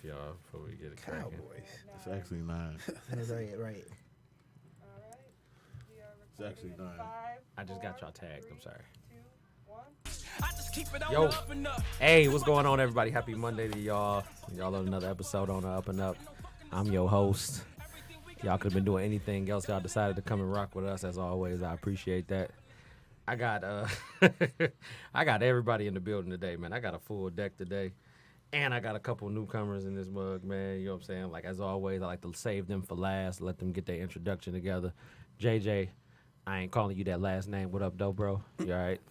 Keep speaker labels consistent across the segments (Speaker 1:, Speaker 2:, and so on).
Speaker 1: y'all, before we get it cracking.
Speaker 2: Cowboys.
Speaker 3: It's actually 9.
Speaker 4: That's right.
Speaker 3: It's actually 9.
Speaker 1: I just got y'all tagged. I'm sorry. Yo, hey, what's going on, everybody? Happy Monday to y'all. Y'all on another episode on the Up and Up. I'm your host. Y'all could have been doing anything else. Y'all decided to come and rock with us as always. I appreciate that. I got I got everybody in the building today, man. I got a full deck today. And I got a couple newcomers in this mug, man. You know what I'm saying? Like, as always, I like to save them for last, let them get their introduction together. JJ, I ain't calling you that last name. What up, though, bro? You all right?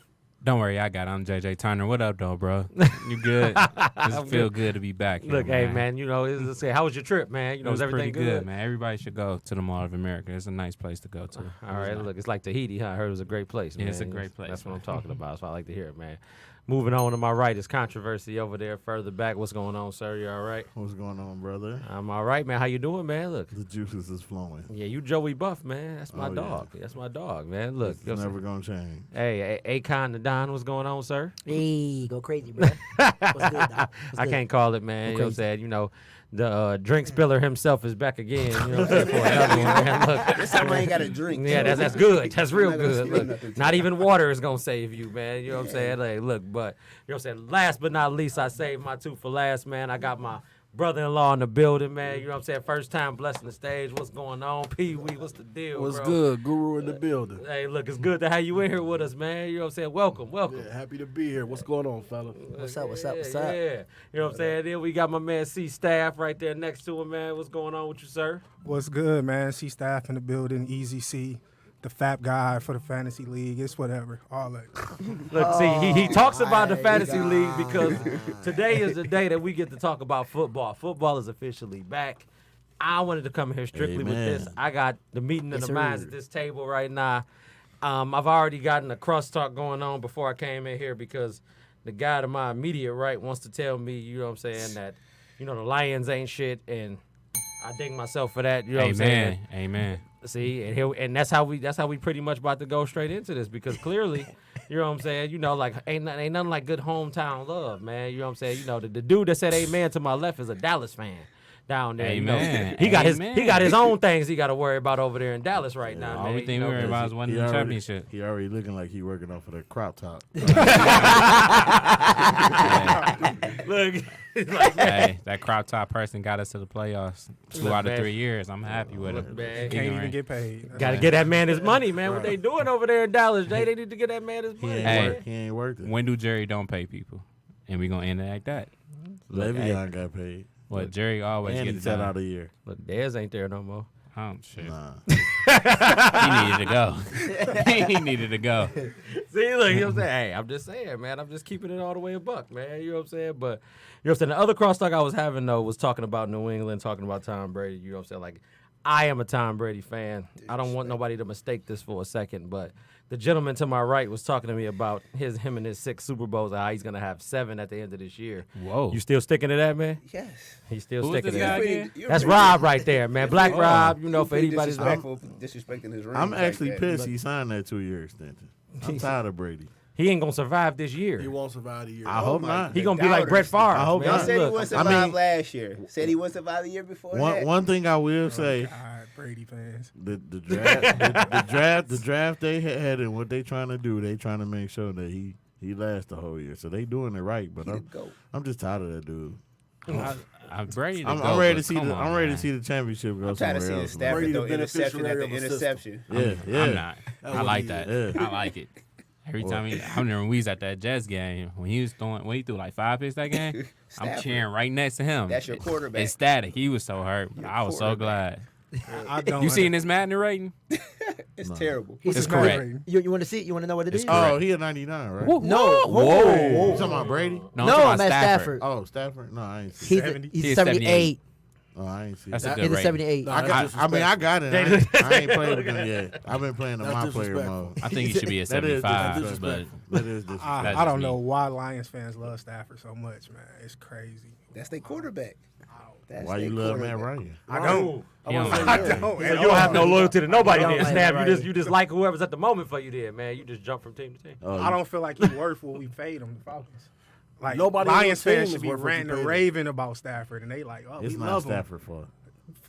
Speaker 5: Don't worry, I got it. I'm JJ Turner. What up, though, bro? You good? It feel good to be back here,
Speaker 1: Look, hey, man, you know, let's say, how was your trip, man? You know,
Speaker 5: it was
Speaker 1: everything
Speaker 5: pretty good, man. Everybody should go to the Mall of America. It's a nice place to go to.
Speaker 1: All right, look, it's like Tahiti, huh? I heard it was a great place, man.
Speaker 5: Yeah, it's a great place.
Speaker 1: That's what I'm talking about. That's what I like to hear, man. Moving on to my right is controversy over there further back. What's going on, sir? You all right?
Speaker 3: What's going on, brother?
Speaker 1: I'm all right, man. How you doing, man? Look.
Speaker 3: The juices is flowing.
Speaker 1: Yeah, you Joey Buff, man. That's my dog.
Speaker 3: Yeah.
Speaker 1: That's my dog, man. Look.
Speaker 3: It's never going to change.
Speaker 1: Hey, Akon the Don, what's going on, sir?
Speaker 4: Hey, go crazy, bro. What's good, Doc?
Speaker 1: I can't call it, man. You know what I'm saying? You know, the drink spiller himself is back again. You know what I'm saying? For another one, man. Look.
Speaker 2: This time I ain't got a drink.
Speaker 1: Yeah, that's good. That's real
Speaker 2: I'm not gonna
Speaker 1: good.
Speaker 2: steal
Speaker 1: Look,
Speaker 2: nothing
Speaker 1: not
Speaker 2: tonight.
Speaker 1: even water is gonna save you, man. You know what I'm saying? Like, look, but you know what I'm saying. Last but not least, I saved my two for last, man. I got my brother-in-law in the building, man. You know what I'm saying? First time blessing the stage. What's going on, Pee Wee? What's the deal,
Speaker 6: What's
Speaker 1: bro?
Speaker 6: good? Guru in the building.
Speaker 1: Hey, look, it's good to have you in here with us, man. You know what I'm saying? Welcome.
Speaker 6: Yeah, happy to be here. What's going on, fella?
Speaker 4: What's up?
Speaker 1: Yeah. You know what I'm saying? Then we got my man C Staff right there next to him, man. What's going on with you, sir?
Speaker 7: What's good, man? C Staff in the building, Easy C, the FAP guy for the Fantasy League. It's whatever, all that.
Speaker 1: Look, see, he talks about the fantasy league because today is the day that we get to talk about football. Football is officially back. I wanted to come here strictly with this. I got the meeting of the minds at this table right now. I've already gotten a crosstalk going on before I came in here because the guy to my immediate right wants to tell me, you know what I'm saying, that, you know, the Lions ain't shit, and I dig myself for that. You know what I'm saying?
Speaker 5: Amen.
Speaker 1: See, and that's how we pretty much about to go straight into this because clearly, you know what I'm saying, you know, like ain't nothing like good hometown love, man. You know what I'm saying? You know, the dude that said amen to my left is a Dallas fan down there.
Speaker 5: Amen.
Speaker 1: You know? He got his own things he got to worry about over there in Dallas right now, man.
Speaker 5: All we think we worry about is winning the championship.
Speaker 3: He already looking like he working off of the crop top.
Speaker 1: Look,
Speaker 5: Hey, that crop top person got us to the playoffs 2 out of 3 years. I'm happy with it.
Speaker 1: man,
Speaker 7: Can't even get paid.
Speaker 1: got to get that man his money, man. What they doing over there in Dallas, Jay? They need to get that man his money.
Speaker 3: He ain't worth it.
Speaker 5: When do Jerry don't pay people? And we gonna end it like that.
Speaker 3: Le'Veon got paid.
Speaker 5: What, Jerry always
Speaker 3: And
Speaker 5: gets
Speaker 3: he
Speaker 5: it
Speaker 3: sat
Speaker 5: done.
Speaker 3: out a year.
Speaker 1: Look, Dez ain't there no more.
Speaker 5: Oh, shit.
Speaker 3: Nah.
Speaker 5: He needed to go. He needed to go.
Speaker 1: See, look, you know what I'm saying? Hey, I'm just saying, man. I'm just keeping it all the way a buck, man. You know what I'm saying? But, you know what I'm saying? The other crosstalk I was having, though, was talking about New England, talking about Tom Brady. You know what I'm saying? Like, I am a Tom Brady fan. I don't want nobody to mistake this for a second, but the gentleman to my right was talking to me about him and his 6 Super Bowls and how he's going to have 7 at the end of this year.
Speaker 5: Whoa.
Speaker 1: You still sticking to that, man?
Speaker 2: Yes.
Speaker 1: He's still
Speaker 5: Who is
Speaker 1: sticking to
Speaker 5: this guy
Speaker 1: that.
Speaker 5: again?
Speaker 1: That's Rob right there, man. Black Rob, you know, for anybody's
Speaker 2: disrespecting his ring.
Speaker 3: I'm
Speaker 2: like
Speaker 3: actually
Speaker 2: that.
Speaker 3: pissed he signed that 2-year extension. I'm tired of Brady.
Speaker 1: He ain't going to survive this year.
Speaker 6: He won't survive the year.
Speaker 3: I hope not.
Speaker 1: He going to be like Brett Favre.
Speaker 3: I hope
Speaker 1: man.
Speaker 3: not.
Speaker 2: He said he
Speaker 1: Look,
Speaker 2: wouldn't
Speaker 3: I
Speaker 2: survive
Speaker 3: mean-
Speaker 2: last year. Said he wouldn't survive the year before that.
Speaker 3: One thing I will say,
Speaker 7: God, Brady fans.
Speaker 3: the draft they had and what they trying to do, they trying to make sure that he lasts the whole year. So they doing it right, but I'm just tired of that dude.
Speaker 5: I'm ready to go.
Speaker 3: I'm ready to
Speaker 5: but
Speaker 3: see
Speaker 5: come
Speaker 3: the
Speaker 5: on,
Speaker 3: I'm ready
Speaker 5: man.
Speaker 3: to see the championship go
Speaker 2: I'm trying to see
Speaker 3: somewhere
Speaker 2: the
Speaker 3: else.
Speaker 2: Stafford
Speaker 6: Brady,
Speaker 2: throw
Speaker 6: the
Speaker 2: interception after
Speaker 6: beneficiary of a
Speaker 2: interception.
Speaker 3: Yeah.
Speaker 5: I'm not. I like that.
Speaker 3: Yeah.
Speaker 5: I like it. Every time I remember when we was at that Jets game when he threw like 5 picks that game, I'm
Speaker 2: Stafford.
Speaker 5: cheering right next to him.
Speaker 2: That's your quarterback.
Speaker 5: Ecstatic. He was so hurt.
Speaker 2: Your
Speaker 5: I was so glad.
Speaker 7: I don't.
Speaker 5: You seen his Madden rating?
Speaker 2: It's terrible.
Speaker 7: What's
Speaker 5: It's
Speaker 7: his Madden
Speaker 5: correct.
Speaker 7: rating?
Speaker 4: You want to see it? You want to know what it is?
Speaker 3: Oh, he a 99, right?
Speaker 4: No.
Speaker 5: Whoa.
Speaker 3: You talking about Brady?
Speaker 5: No, I'm
Speaker 4: No,
Speaker 5: talking about
Speaker 4: Matt Stafford.
Speaker 3: Oh, Stafford? No, I ain't see.
Speaker 4: He's
Speaker 5: 78.
Speaker 4: 78.
Speaker 3: Oh, I ain't see.
Speaker 5: That's a
Speaker 3: that.
Speaker 5: good
Speaker 4: He's
Speaker 5: rating.
Speaker 4: 78.
Speaker 6: No,
Speaker 3: I got it. I ain't played with them yet. I've been playing in
Speaker 6: That's
Speaker 3: my player
Speaker 6: disrespectful.
Speaker 3: mode.
Speaker 5: I think he should be a
Speaker 3: That is
Speaker 5: 75, but
Speaker 3: disrespectful. That is disrespectful.
Speaker 7: I
Speaker 5: That's
Speaker 7: don't
Speaker 5: just
Speaker 7: know
Speaker 5: me.
Speaker 7: why Lions fans love Stafford so much, man. It's crazy.
Speaker 2: That's their quarterback. That's
Speaker 3: Why
Speaker 2: their
Speaker 3: you love Matt
Speaker 2: quarterback.
Speaker 3: Ryan?
Speaker 7: I don't.
Speaker 5: He don't
Speaker 7: I
Speaker 5: like
Speaker 7: don't.
Speaker 1: So you don't have no loyalty to nobody
Speaker 4: I don't
Speaker 1: then,
Speaker 4: like
Speaker 1: Snap.
Speaker 4: that,
Speaker 1: You just like whoever's at the moment for you there, man. You just jump from team to team.
Speaker 3: Oh,
Speaker 7: I don't feel like he's worth what we paid him, the Falcons. Like
Speaker 6: Nobody on
Speaker 7: Lions
Speaker 6: the team
Speaker 7: fans
Speaker 6: is
Speaker 7: should be
Speaker 6: worth what you
Speaker 7: ranting and
Speaker 6: paid him.
Speaker 7: raving about Stafford, and they like, oh,
Speaker 3: It's
Speaker 7: we
Speaker 3: not
Speaker 7: love him.
Speaker 3: Stafford fault.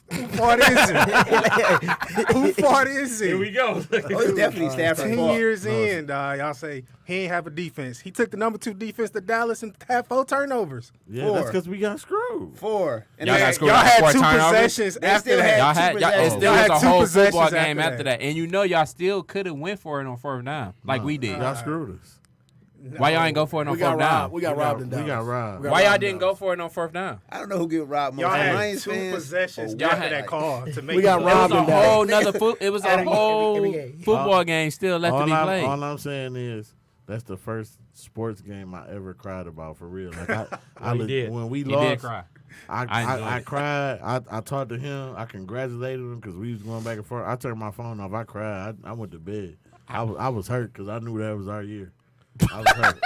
Speaker 7: Who fault is it? Who fault is it?
Speaker 1: Here we go.
Speaker 2: Oh, it's definitely Stafford's
Speaker 7: 10
Speaker 2: fault.
Speaker 7: years in, dog. Y'all say he ain't have a defense. He took the number 2 defense to Dallas and had 4 turnovers.
Speaker 3: Yeah,
Speaker 2: 4.
Speaker 3: that's because we got screwed.
Speaker 2: 4. And
Speaker 5: Y'all
Speaker 2: they-
Speaker 5: got screwed
Speaker 7: Y'all
Speaker 5: out
Speaker 7: had
Speaker 5: for
Speaker 7: 2
Speaker 5: turnovers?
Speaker 7: possessions
Speaker 2: They
Speaker 7: after
Speaker 2: still
Speaker 7: that.
Speaker 2: had
Speaker 5: Y'all
Speaker 2: two
Speaker 5: had y'all, it
Speaker 2: possessions.
Speaker 5: still
Speaker 7: Y'all
Speaker 5: was
Speaker 7: had
Speaker 5: a
Speaker 7: 2
Speaker 5: whole
Speaker 7: possessions
Speaker 5: football
Speaker 7: after
Speaker 5: game
Speaker 7: that.
Speaker 5: after that, and you know y'all still could have went for it on 4th down, like we did.
Speaker 3: Y'all screwed us.
Speaker 5: Why y'all ain't go for it on
Speaker 6: We got
Speaker 5: 4th down?
Speaker 6: robbed. We got robbed in
Speaker 3: We
Speaker 6: Dallas.
Speaker 3: got robbed.
Speaker 6: We got
Speaker 5: Why y'all
Speaker 6: robbed in
Speaker 5: didn't go
Speaker 6: Dallas.
Speaker 5: for it on 4th down?
Speaker 2: I don't know who get robbed more.
Speaker 7: Y'all had
Speaker 2: Lions
Speaker 7: 2
Speaker 2: fans
Speaker 7: possessions
Speaker 2: or
Speaker 5: Y'all
Speaker 7: after
Speaker 5: had,
Speaker 7: that call to make
Speaker 6: We got
Speaker 7: it.
Speaker 5: It was
Speaker 6: robbed
Speaker 5: a
Speaker 6: in Dallas.
Speaker 5: whole nother It was a
Speaker 4: Every
Speaker 5: whole
Speaker 4: game.
Speaker 5: football game still left to be played.
Speaker 3: All I'm saying is that's the first sports game I ever cried about for real. Like
Speaker 1: you did.
Speaker 3: when we
Speaker 5: He
Speaker 3: lost,
Speaker 5: did cry. I enjoyed
Speaker 3: I
Speaker 5: it.
Speaker 3: cried. I talked to him. I congratulated him because we was going back and forth. I turned my phone off. I cried. I went to bed. I was hurt because I knew that was our year. I was hurt.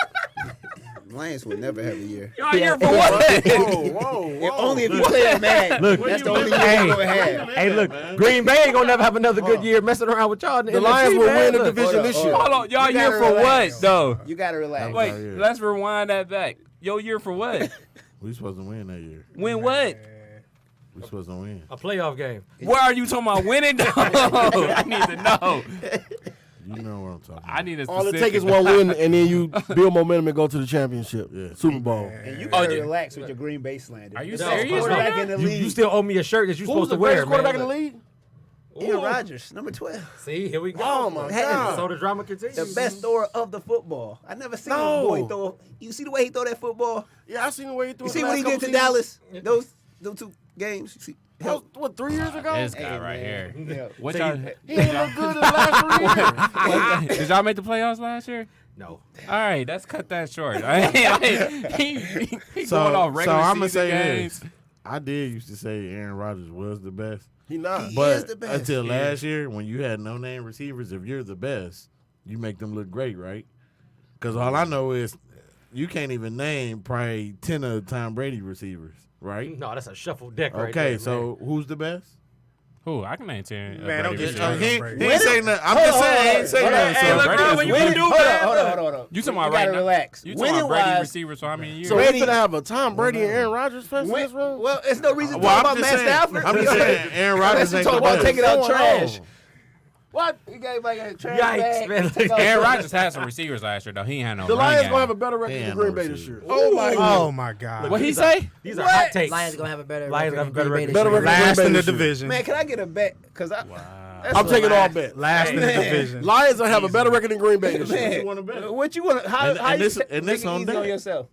Speaker 2: Lions would never have a year.
Speaker 5: Y'all here for what?
Speaker 6: Whoa.
Speaker 2: If only if you play mad.
Speaker 1: Look,
Speaker 2: That's the only year
Speaker 1: hey,
Speaker 2: you gonna have.
Speaker 1: Hey, look, Green Bay ain't gonna never have another good year messing around with y'all. In
Speaker 6: The
Speaker 1: NFC,
Speaker 6: Lions will
Speaker 1: man.
Speaker 6: win the
Speaker 1: Look,
Speaker 6: division this year.
Speaker 5: Hold on, y'all
Speaker 2: You
Speaker 5: here
Speaker 2: gotta
Speaker 5: for
Speaker 2: relax.
Speaker 5: what though?
Speaker 2: You gotta relax.
Speaker 3: Wait.
Speaker 5: Wait, let's rewind that back. Yo, year for what?
Speaker 3: We supposed to win that year.
Speaker 5: Win what?
Speaker 3: We supposed to win.
Speaker 1: A playoff game.
Speaker 5: Where are you talking about winning? Though? I need to know.
Speaker 3: You know what I'm talking about.
Speaker 5: I need a
Speaker 6: All it
Speaker 5: specific.
Speaker 6: takes is one win, and then you build momentum and go to the championship,
Speaker 3: Yeah.
Speaker 6: Super Bowl.
Speaker 2: And you
Speaker 5: Oh,
Speaker 2: gotta
Speaker 5: yeah.
Speaker 2: relax with your Green Bay slander.
Speaker 5: Are you
Speaker 2: The
Speaker 5: serious
Speaker 2: best quarterback
Speaker 5: right
Speaker 2: in the
Speaker 1: You,
Speaker 2: league.
Speaker 1: you still owe me a shirt that you
Speaker 6: Who's
Speaker 1: supposed
Speaker 6: the
Speaker 1: to wear,
Speaker 6: greatest quarterback in
Speaker 1: man.
Speaker 6: the league?
Speaker 2: Aaron Rodgers, number 12.
Speaker 1: See, here we go.
Speaker 6: Oh, my God.
Speaker 1: So the drama continues.
Speaker 2: The best thrower of the football. I never seen
Speaker 6: No.
Speaker 2: a boy throw. You see the way he throw that football?
Speaker 6: Yeah, I seen the way he threw
Speaker 2: You
Speaker 6: it
Speaker 2: see
Speaker 6: the
Speaker 2: what he
Speaker 6: last
Speaker 2: did to
Speaker 6: couple
Speaker 2: Dallas? Those 2 games. You see?
Speaker 6: That was, what, 3 years ago?
Speaker 5: This guy
Speaker 2: Hey,
Speaker 5: right here.
Speaker 2: man. Yeah.
Speaker 5: What
Speaker 1: So
Speaker 5: y'all?
Speaker 6: He ain't look good in the last 3 years.
Speaker 5: Did y'all make the playoffs last year?
Speaker 1: No.
Speaker 5: All right, let's cut that short. He
Speaker 3: So,
Speaker 5: going off regular
Speaker 3: I'm gonna
Speaker 5: season
Speaker 3: say
Speaker 5: games.
Speaker 3: this. I did used to say Aaron Rodgers was the best.
Speaker 6: He not.
Speaker 2: He is
Speaker 3: But
Speaker 2: the best.
Speaker 3: until last year, when you had no name receivers, if you're the best, you make them look great, right? Because all I know is you can't even name probably 10 of Tom Brady receivers, right?
Speaker 1: No, that's a shuffle deck right
Speaker 3: Okay,
Speaker 1: there,
Speaker 3: so who's the best?
Speaker 5: Who? I can name 10.
Speaker 7: Man, don't get
Speaker 3: He
Speaker 7: John
Speaker 3: ain't
Speaker 7: Brady.
Speaker 3: saying nothing. I'm just saying, he ain't saying
Speaker 2: Hold on,
Speaker 3: nothing.
Speaker 2: hey,
Speaker 3: So
Speaker 2: look,
Speaker 5: Brady
Speaker 1: bro,
Speaker 5: is
Speaker 1: when you
Speaker 5: winning.
Speaker 1: do
Speaker 2: Hold
Speaker 1: bad,
Speaker 2: on. Hold on.
Speaker 5: You talking about
Speaker 2: You
Speaker 5: right
Speaker 2: gotta
Speaker 5: now?
Speaker 2: relax.
Speaker 5: You talking about
Speaker 2: Winning
Speaker 5: Brady
Speaker 2: wise,
Speaker 5: receivers for how many years?
Speaker 6: So
Speaker 2: Brady-
Speaker 6: we finna have a Tom Brady and Aaron Rodgers fest in this room?
Speaker 2: well, it's no reason to
Speaker 3: Well,
Speaker 2: talk
Speaker 3: I'm
Speaker 2: about
Speaker 3: just
Speaker 2: Matt
Speaker 3: saying.
Speaker 2: Stafford.
Speaker 3: I'm just saying, Aaron Rodgers
Speaker 2: Unless you
Speaker 3: ain't
Speaker 2: talk
Speaker 3: the
Speaker 2: about
Speaker 3: best.
Speaker 2: taking out
Speaker 6: What's going
Speaker 2: trash.
Speaker 6: on?
Speaker 2: What? You gave like a trash
Speaker 1: Yikes,
Speaker 2: bag.
Speaker 1: man.
Speaker 2: Take out
Speaker 5: Aaron
Speaker 2: trash.
Speaker 5: Rodgers had some receivers last year though. He ain't had no.
Speaker 6: The
Speaker 5: run
Speaker 6: Lions
Speaker 5: game.
Speaker 6: gonna have a better record
Speaker 3: They
Speaker 6: than
Speaker 3: ain't
Speaker 6: Green
Speaker 3: no
Speaker 6: Bay this
Speaker 3: receivers.
Speaker 6: year.
Speaker 2: Oh my God.
Speaker 7: Oh my God.
Speaker 5: What he say?
Speaker 1: These are
Speaker 2: What?
Speaker 1: hot takes.
Speaker 4: Lions gonna have a better
Speaker 1: Lions
Speaker 4: record
Speaker 1: have a
Speaker 4: than
Speaker 1: better
Speaker 4: Green Bay
Speaker 6: record.
Speaker 4: this
Speaker 6: Better
Speaker 4: year.
Speaker 6: record.
Speaker 7: Last
Speaker 6: Green
Speaker 7: in
Speaker 6: Bay
Speaker 7: the
Speaker 6: this year.
Speaker 7: division.
Speaker 2: Man, can I get a bet? Cause
Speaker 6: I'm taking all bet.
Speaker 7: Last in the
Speaker 2: Man.
Speaker 7: division.
Speaker 6: Lions will have a better record than Green Bay this year.
Speaker 2: Man,
Speaker 3: want to bet?
Speaker 2: what you want? How
Speaker 3: And
Speaker 2: you
Speaker 3: this-
Speaker 2: make
Speaker 3: and this
Speaker 2: it
Speaker 3: on
Speaker 2: easy
Speaker 3: that.
Speaker 2: on yourself?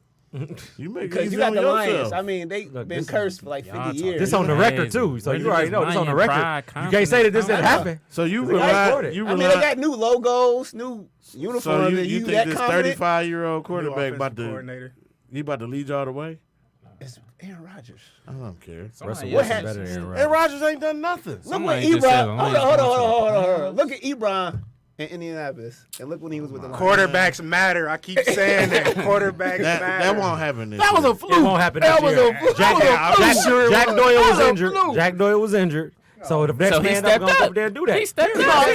Speaker 3: You make it
Speaker 2: Because
Speaker 3: easy
Speaker 2: you got
Speaker 3: on
Speaker 2: the
Speaker 3: yourself.
Speaker 2: Lions. I mean, they've
Speaker 3: Look,
Speaker 2: been
Speaker 3: this is-
Speaker 2: cursed for like
Speaker 5: y'all
Speaker 2: 50
Speaker 5: talking-
Speaker 2: years.
Speaker 1: This on the
Speaker 5: Crazy.
Speaker 1: record too, so
Speaker 5: Where
Speaker 1: you
Speaker 5: did
Speaker 1: already
Speaker 5: this
Speaker 1: know this on the
Speaker 5: Lion
Speaker 1: record.
Speaker 5: pride
Speaker 1: You can't say that this didn't
Speaker 5: confidence
Speaker 1: happen.
Speaker 3: So you
Speaker 1: They got
Speaker 3: rely,
Speaker 1: it.
Speaker 3: you
Speaker 2: I mean, they
Speaker 3: rely.
Speaker 2: got new logos, new
Speaker 3: So
Speaker 2: uniforms.
Speaker 3: you,
Speaker 2: and
Speaker 3: you
Speaker 2: you
Speaker 3: think
Speaker 2: that
Speaker 3: this
Speaker 2: confident?
Speaker 3: 35-year-old
Speaker 7: New
Speaker 3: quarterback about
Speaker 7: offensive
Speaker 3: to
Speaker 7: coordinator.
Speaker 3: he about to lead y'all the way?
Speaker 2: It's Aaron Rodgers.
Speaker 3: I don't care.
Speaker 5: Somebody
Speaker 1: Russell
Speaker 5: else
Speaker 1: Wilson's
Speaker 5: just-
Speaker 1: better than Aaron
Speaker 6: Aaron
Speaker 1: Rodgers.
Speaker 6: Rodgers ain't done nothing.
Speaker 2: Look what
Speaker 5: Somebody just said
Speaker 2: Ebron.
Speaker 5: the
Speaker 2: Hold
Speaker 5: Lions
Speaker 2: on. Look at Ebron in Indianapolis, and look when he was with the Lions.
Speaker 7: Quarterbacks matter. I keep saying that. Quarterbacks
Speaker 3: That
Speaker 7: matter.
Speaker 3: won't happen this
Speaker 6: That was
Speaker 3: year.
Speaker 6: a fluke.
Speaker 1: It won't happen
Speaker 6: That
Speaker 1: this
Speaker 6: was
Speaker 1: year.
Speaker 6: a fluke.
Speaker 1: Jack,
Speaker 6: That was a fluke.
Speaker 1: Jack Doyle
Speaker 6: That
Speaker 1: was
Speaker 6: was a
Speaker 1: injured.
Speaker 6: fluke.
Speaker 1: Jack Doyle was injured. So the next
Speaker 5: So he
Speaker 1: man
Speaker 5: stepped
Speaker 1: up gonna
Speaker 5: up.
Speaker 1: go up there and do that.
Speaker 5: He stepped
Speaker 6: No,
Speaker 5: up.
Speaker 6: he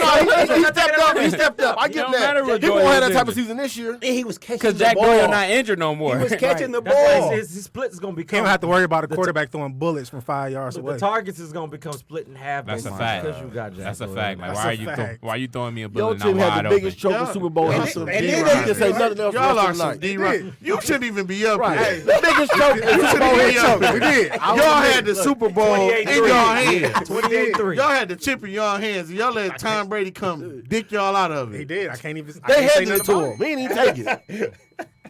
Speaker 6: stepped up. He stepped up. I
Speaker 5: It
Speaker 6: give
Speaker 5: don't
Speaker 6: that.
Speaker 5: matter what
Speaker 6: He
Speaker 5: Doyle
Speaker 6: won't have
Speaker 5: was
Speaker 6: that type of
Speaker 5: injured.
Speaker 6: season this year.
Speaker 2: And he was catching
Speaker 5: Because
Speaker 2: the
Speaker 5: Jack
Speaker 2: ball.
Speaker 5: Doyle not injured no more.
Speaker 2: He was catching the
Speaker 1: That's why
Speaker 2: ball.
Speaker 1: his split is gonna
Speaker 7: He
Speaker 1: become.
Speaker 7: don't have to worry about a quarterback throwing bullets from 5 yards
Speaker 1: The
Speaker 7: away.
Speaker 1: targets is gonna become split in half.
Speaker 5: That's a
Speaker 1: basically,
Speaker 5: fact.
Speaker 1: Because you got Jack
Speaker 5: That's a
Speaker 1: Doyle.
Speaker 5: fact. Like,
Speaker 7: That's
Speaker 5: why
Speaker 7: a
Speaker 5: are you
Speaker 7: fact.
Speaker 5: why you throwing me a
Speaker 6: Your
Speaker 5: bullet
Speaker 6: team
Speaker 5: not
Speaker 6: had
Speaker 5: wide
Speaker 6: the
Speaker 5: open?
Speaker 6: biggest choke in Super Bowl
Speaker 2: And
Speaker 6: history.
Speaker 2: then- and
Speaker 6: You
Speaker 2: then
Speaker 6: can say nothing else.
Speaker 3: Y'all
Speaker 6: the
Speaker 3: are
Speaker 6: rest of
Speaker 3: some
Speaker 6: the night.
Speaker 3: D-Rock. You shouldn't even be up
Speaker 6: Right.
Speaker 3: here.
Speaker 6: The biggest choke in Super Bowl
Speaker 3: be
Speaker 6: history.
Speaker 3: up
Speaker 7: We did.
Speaker 3: Y'all had the Super Bowl in
Speaker 1: 28-3.
Speaker 3: your hands.
Speaker 1: 28-3.
Speaker 3: Y'all had the chip in y'all hands, and y'all let Tom Brady come dick y'all out of
Speaker 7: He
Speaker 3: it.
Speaker 7: did. I can't even. I
Speaker 6: They
Speaker 7: can't say
Speaker 6: handed it
Speaker 7: nothing
Speaker 6: to
Speaker 7: about
Speaker 6: him. He didn't even take it.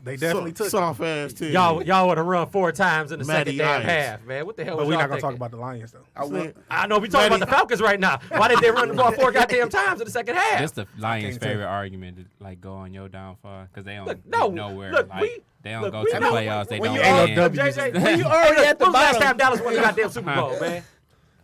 Speaker 7: They definitely took it.
Speaker 3: Soft ass team.
Speaker 1: Y'all would have run 4 times in the
Speaker 3: Matty
Speaker 1: second damn
Speaker 3: Ice.
Speaker 1: half, man. What the hell?
Speaker 7: But
Speaker 1: was
Speaker 7: we're
Speaker 1: y'all
Speaker 7: not gonna talk
Speaker 1: thinking?
Speaker 7: about the Lions though.
Speaker 1: I know we talking about the Falcons right now. Why did they run the ball 4 goddamn times in the second half?
Speaker 5: That's the Lions'
Speaker 7: can't tell
Speaker 5: favorite argument to like go on your downfall because they don't
Speaker 1: Look,
Speaker 5: get
Speaker 1: no,
Speaker 5: nowhere.
Speaker 1: look,
Speaker 5: like
Speaker 1: we-
Speaker 5: they don't
Speaker 1: look,
Speaker 5: go
Speaker 1: we
Speaker 5: to the
Speaker 1: know-
Speaker 5: playoffs. They
Speaker 2: when
Speaker 5: don't
Speaker 2: you ain't
Speaker 5: win.
Speaker 7: no W.
Speaker 1: JJ,
Speaker 2: When you already at the
Speaker 1: when was the last
Speaker 2: bottom.
Speaker 1: time Dallas won the goddamn Super Bowl, man?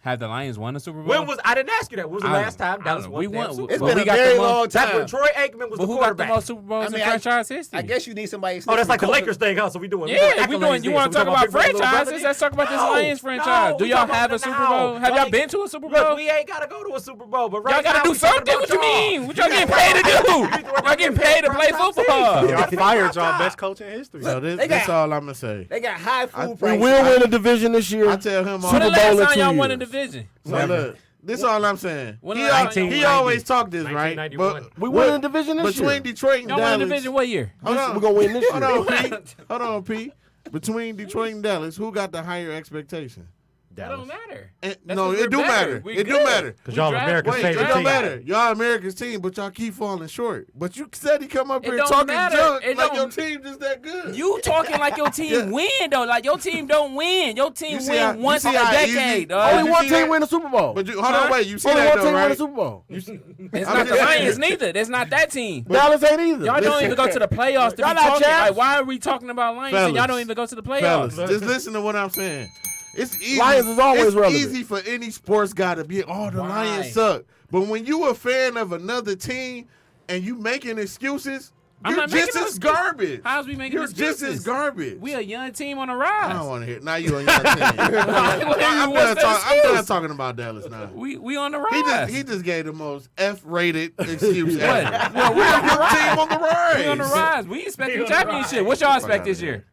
Speaker 5: Have the Lions won the Super Bowl?
Speaker 1: When was I didn't ask you that? When was the
Speaker 5: I
Speaker 1: last
Speaker 5: don't-
Speaker 1: time
Speaker 5: I
Speaker 1: Dallas
Speaker 5: don't know.
Speaker 1: won?
Speaker 5: We
Speaker 1: the damn
Speaker 5: won-
Speaker 1: Super
Speaker 2: It's
Speaker 1: Bowl?
Speaker 2: been
Speaker 5: we
Speaker 2: a
Speaker 5: got the
Speaker 2: very
Speaker 5: most-
Speaker 2: long
Speaker 1: That's when
Speaker 2: time.
Speaker 1: Troy Aikman was
Speaker 5: But
Speaker 1: the
Speaker 5: who got the
Speaker 1: quarterback.
Speaker 5: most Super Bowls
Speaker 2: I mean,
Speaker 5: in franchise history?
Speaker 2: I guess you need somebody.
Speaker 1: Oh, that's like the
Speaker 2: closer.
Speaker 1: Lakers thing, huh? So we doing.
Speaker 5: Yeah, we doing. You want to talk about
Speaker 1: franchises?
Speaker 5: franchises? Let's talk about this Lions franchise. Do y'all have a Super Bowl? Have y'all been to a Super Bowl?
Speaker 1: Look, we ain't gotta go to a Super Bowl, but right
Speaker 5: Y'all gotta
Speaker 1: now
Speaker 5: do
Speaker 1: we talking
Speaker 5: something.
Speaker 1: about
Speaker 5: What you
Speaker 1: y'all.
Speaker 5: mean? What y'all getting paid to do? Y'all getting paid to play football.
Speaker 7: Y'all fired y'all best coach in history.
Speaker 3: So
Speaker 2: They
Speaker 3: this
Speaker 2: got-
Speaker 3: all I'm gonna say.
Speaker 2: They got high food
Speaker 6: We
Speaker 2: prices.
Speaker 6: will win a division this year.
Speaker 3: I tell him all
Speaker 5: When the
Speaker 6: Super
Speaker 5: last
Speaker 6: Bowl in
Speaker 5: time
Speaker 6: 2
Speaker 5: y'all won a
Speaker 6: years.
Speaker 5: division?
Speaker 3: So look, this all I'm saying.
Speaker 5: When
Speaker 3: He,
Speaker 5: the last-
Speaker 3: he always talk this, right?
Speaker 1: 1991.
Speaker 3: But
Speaker 6: We win a division this year.
Speaker 3: between Detroit and
Speaker 5: Y'all won a
Speaker 3: Dallas.
Speaker 5: division what year?
Speaker 3: Hold on.
Speaker 6: We're gonna win this
Speaker 3: Hold
Speaker 6: year.
Speaker 3: on, P. Hold on, P. Between Detroit and Dallas, who got the higher expectation?
Speaker 5: That don't matter.
Speaker 3: And,
Speaker 5: That's
Speaker 3: no,
Speaker 5: 'cause
Speaker 3: it
Speaker 5: we're
Speaker 3: do
Speaker 5: better.
Speaker 3: matter.
Speaker 5: We
Speaker 3: It do
Speaker 5: good.
Speaker 3: matter.
Speaker 1: Because y'all
Speaker 5: draft-
Speaker 1: America's
Speaker 3: Wait, it
Speaker 1: favorite
Speaker 3: don't
Speaker 1: team.
Speaker 3: matter. Y'all America's team, but y'all keep falling short. But you said he come up
Speaker 5: It
Speaker 3: here
Speaker 5: don't
Speaker 3: talking
Speaker 5: matter.
Speaker 3: junk
Speaker 5: It
Speaker 3: like your
Speaker 5: don't-
Speaker 3: team just that good.
Speaker 5: You talking like your team
Speaker 3: Yeah.
Speaker 5: win though? Like your team don't win. Your team
Speaker 3: You see how-
Speaker 5: win
Speaker 3: you
Speaker 5: once
Speaker 3: see
Speaker 5: in a
Speaker 3: how easy-
Speaker 5: decade.
Speaker 3: Only
Speaker 5: dog.
Speaker 6: Only
Speaker 3: you
Speaker 6: one
Speaker 3: see
Speaker 6: team
Speaker 3: that?
Speaker 6: win the Super Bowl.
Speaker 3: But hold on, wait. You see
Speaker 6: Only
Speaker 3: that
Speaker 6: one
Speaker 3: though,
Speaker 6: team win the
Speaker 3: right?
Speaker 6: Super Bowl.
Speaker 5: It's
Speaker 3: I'm
Speaker 5: not the
Speaker 3: just
Speaker 5: Lions
Speaker 3: saying.
Speaker 5: neither. That's not that team.
Speaker 6: Dallas ain't either.
Speaker 5: Y'all don't even go to the playoffs to be
Speaker 6: Y'all not
Speaker 5: talking.
Speaker 6: champs.
Speaker 5: Like, why are we talking about Lions and y'all don't even go to the playoffs?
Speaker 3: Fellas, just listen to what I'm saying. It's easy.
Speaker 6: Lions is always
Speaker 3: it's
Speaker 6: relevant.
Speaker 3: easy for any sports guy to be, oh, the
Speaker 5: Why?
Speaker 3: Lions suck. But when you a fan of another team and you making excuses,
Speaker 5: I'm
Speaker 3: you're
Speaker 5: not
Speaker 3: just
Speaker 5: making no
Speaker 3: as garbage.
Speaker 5: How's we making
Speaker 3: You're
Speaker 5: excuses?
Speaker 3: just as garbage.
Speaker 5: We a young team on the
Speaker 3: I don't
Speaker 5: rise.
Speaker 3: want to hear. Now you on your team. I'm
Speaker 5: What's the
Speaker 3: I'm done
Speaker 5: excuse?
Speaker 3: talking about Dallas now.
Speaker 5: We on the
Speaker 3: He
Speaker 5: rise.
Speaker 3: just gave the most F-rated excuse ever.
Speaker 5: What?
Speaker 3: Well, we're a good team on the rise.
Speaker 5: We on the rise. We expecting championship. What y'all expect this year?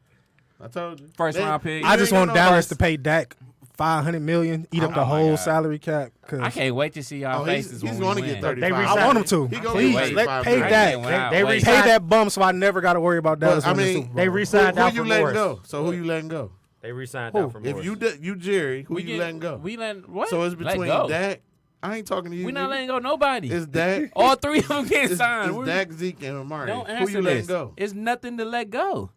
Speaker 3: I told you.
Speaker 5: First round pick.
Speaker 7: I just
Speaker 3: You
Speaker 7: want
Speaker 3: ain't
Speaker 7: Dallas
Speaker 3: no-
Speaker 7: to pay Dak $500 million, eat up the
Speaker 5: Oh my
Speaker 7: whole
Speaker 5: God.
Speaker 7: salary cap. Cause
Speaker 5: I can't wait to see y'all
Speaker 3: Oh,
Speaker 5: faces
Speaker 3: he's
Speaker 5: when
Speaker 3: going
Speaker 5: we
Speaker 3: to
Speaker 5: win.
Speaker 3: get 35.
Speaker 1: They
Speaker 7: I
Speaker 1: resigned-
Speaker 7: want him to.
Speaker 3: He gonna
Speaker 7: Please
Speaker 3: get
Speaker 7: let
Speaker 3: 35
Speaker 7: pay
Speaker 3: million.
Speaker 7: Dak.
Speaker 1: They
Speaker 7: Pay
Speaker 1: resigned-
Speaker 7: that bum so I never got to worry about Dallas
Speaker 3: I
Speaker 7: winning the
Speaker 3: mean,
Speaker 7: Super Bowl.
Speaker 1: They
Speaker 3: Who
Speaker 1: re-signed
Speaker 3: you
Speaker 1: Alfred
Speaker 3: letting
Speaker 1: Morris.
Speaker 3: go? So who you letting go?
Speaker 1: They re-signed
Speaker 7: Who?
Speaker 1: Alfred
Speaker 3: If
Speaker 1: Morris.
Speaker 3: you Jerry, who
Speaker 5: We
Speaker 3: you
Speaker 5: get-
Speaker 3: letting go?
Speaker 5: We letting what?
Speaker 3: So it's
Speaker 5: Let
Speaker 3: between
Speaker 5: go.
Speaker 3: Dak. I ain't talking to you.
Speaker 5: We not
Speaker 3: nigga.
Speaker 5: letting go nobody.
Speaker 3: It's Dak.
Speaker 5: All three of them getting
Speaker 3: It's
Speaker 5: signed. We're-
Speaker 3: Dak, Zeke, and Amari.
Speaker 5: Don't
Speaker 3: Who
Speaker 5: answer
Speaker 3: you letting
Speaker 5: this.
Speaker 3: go?
Speaker 5: It's nothing to let go.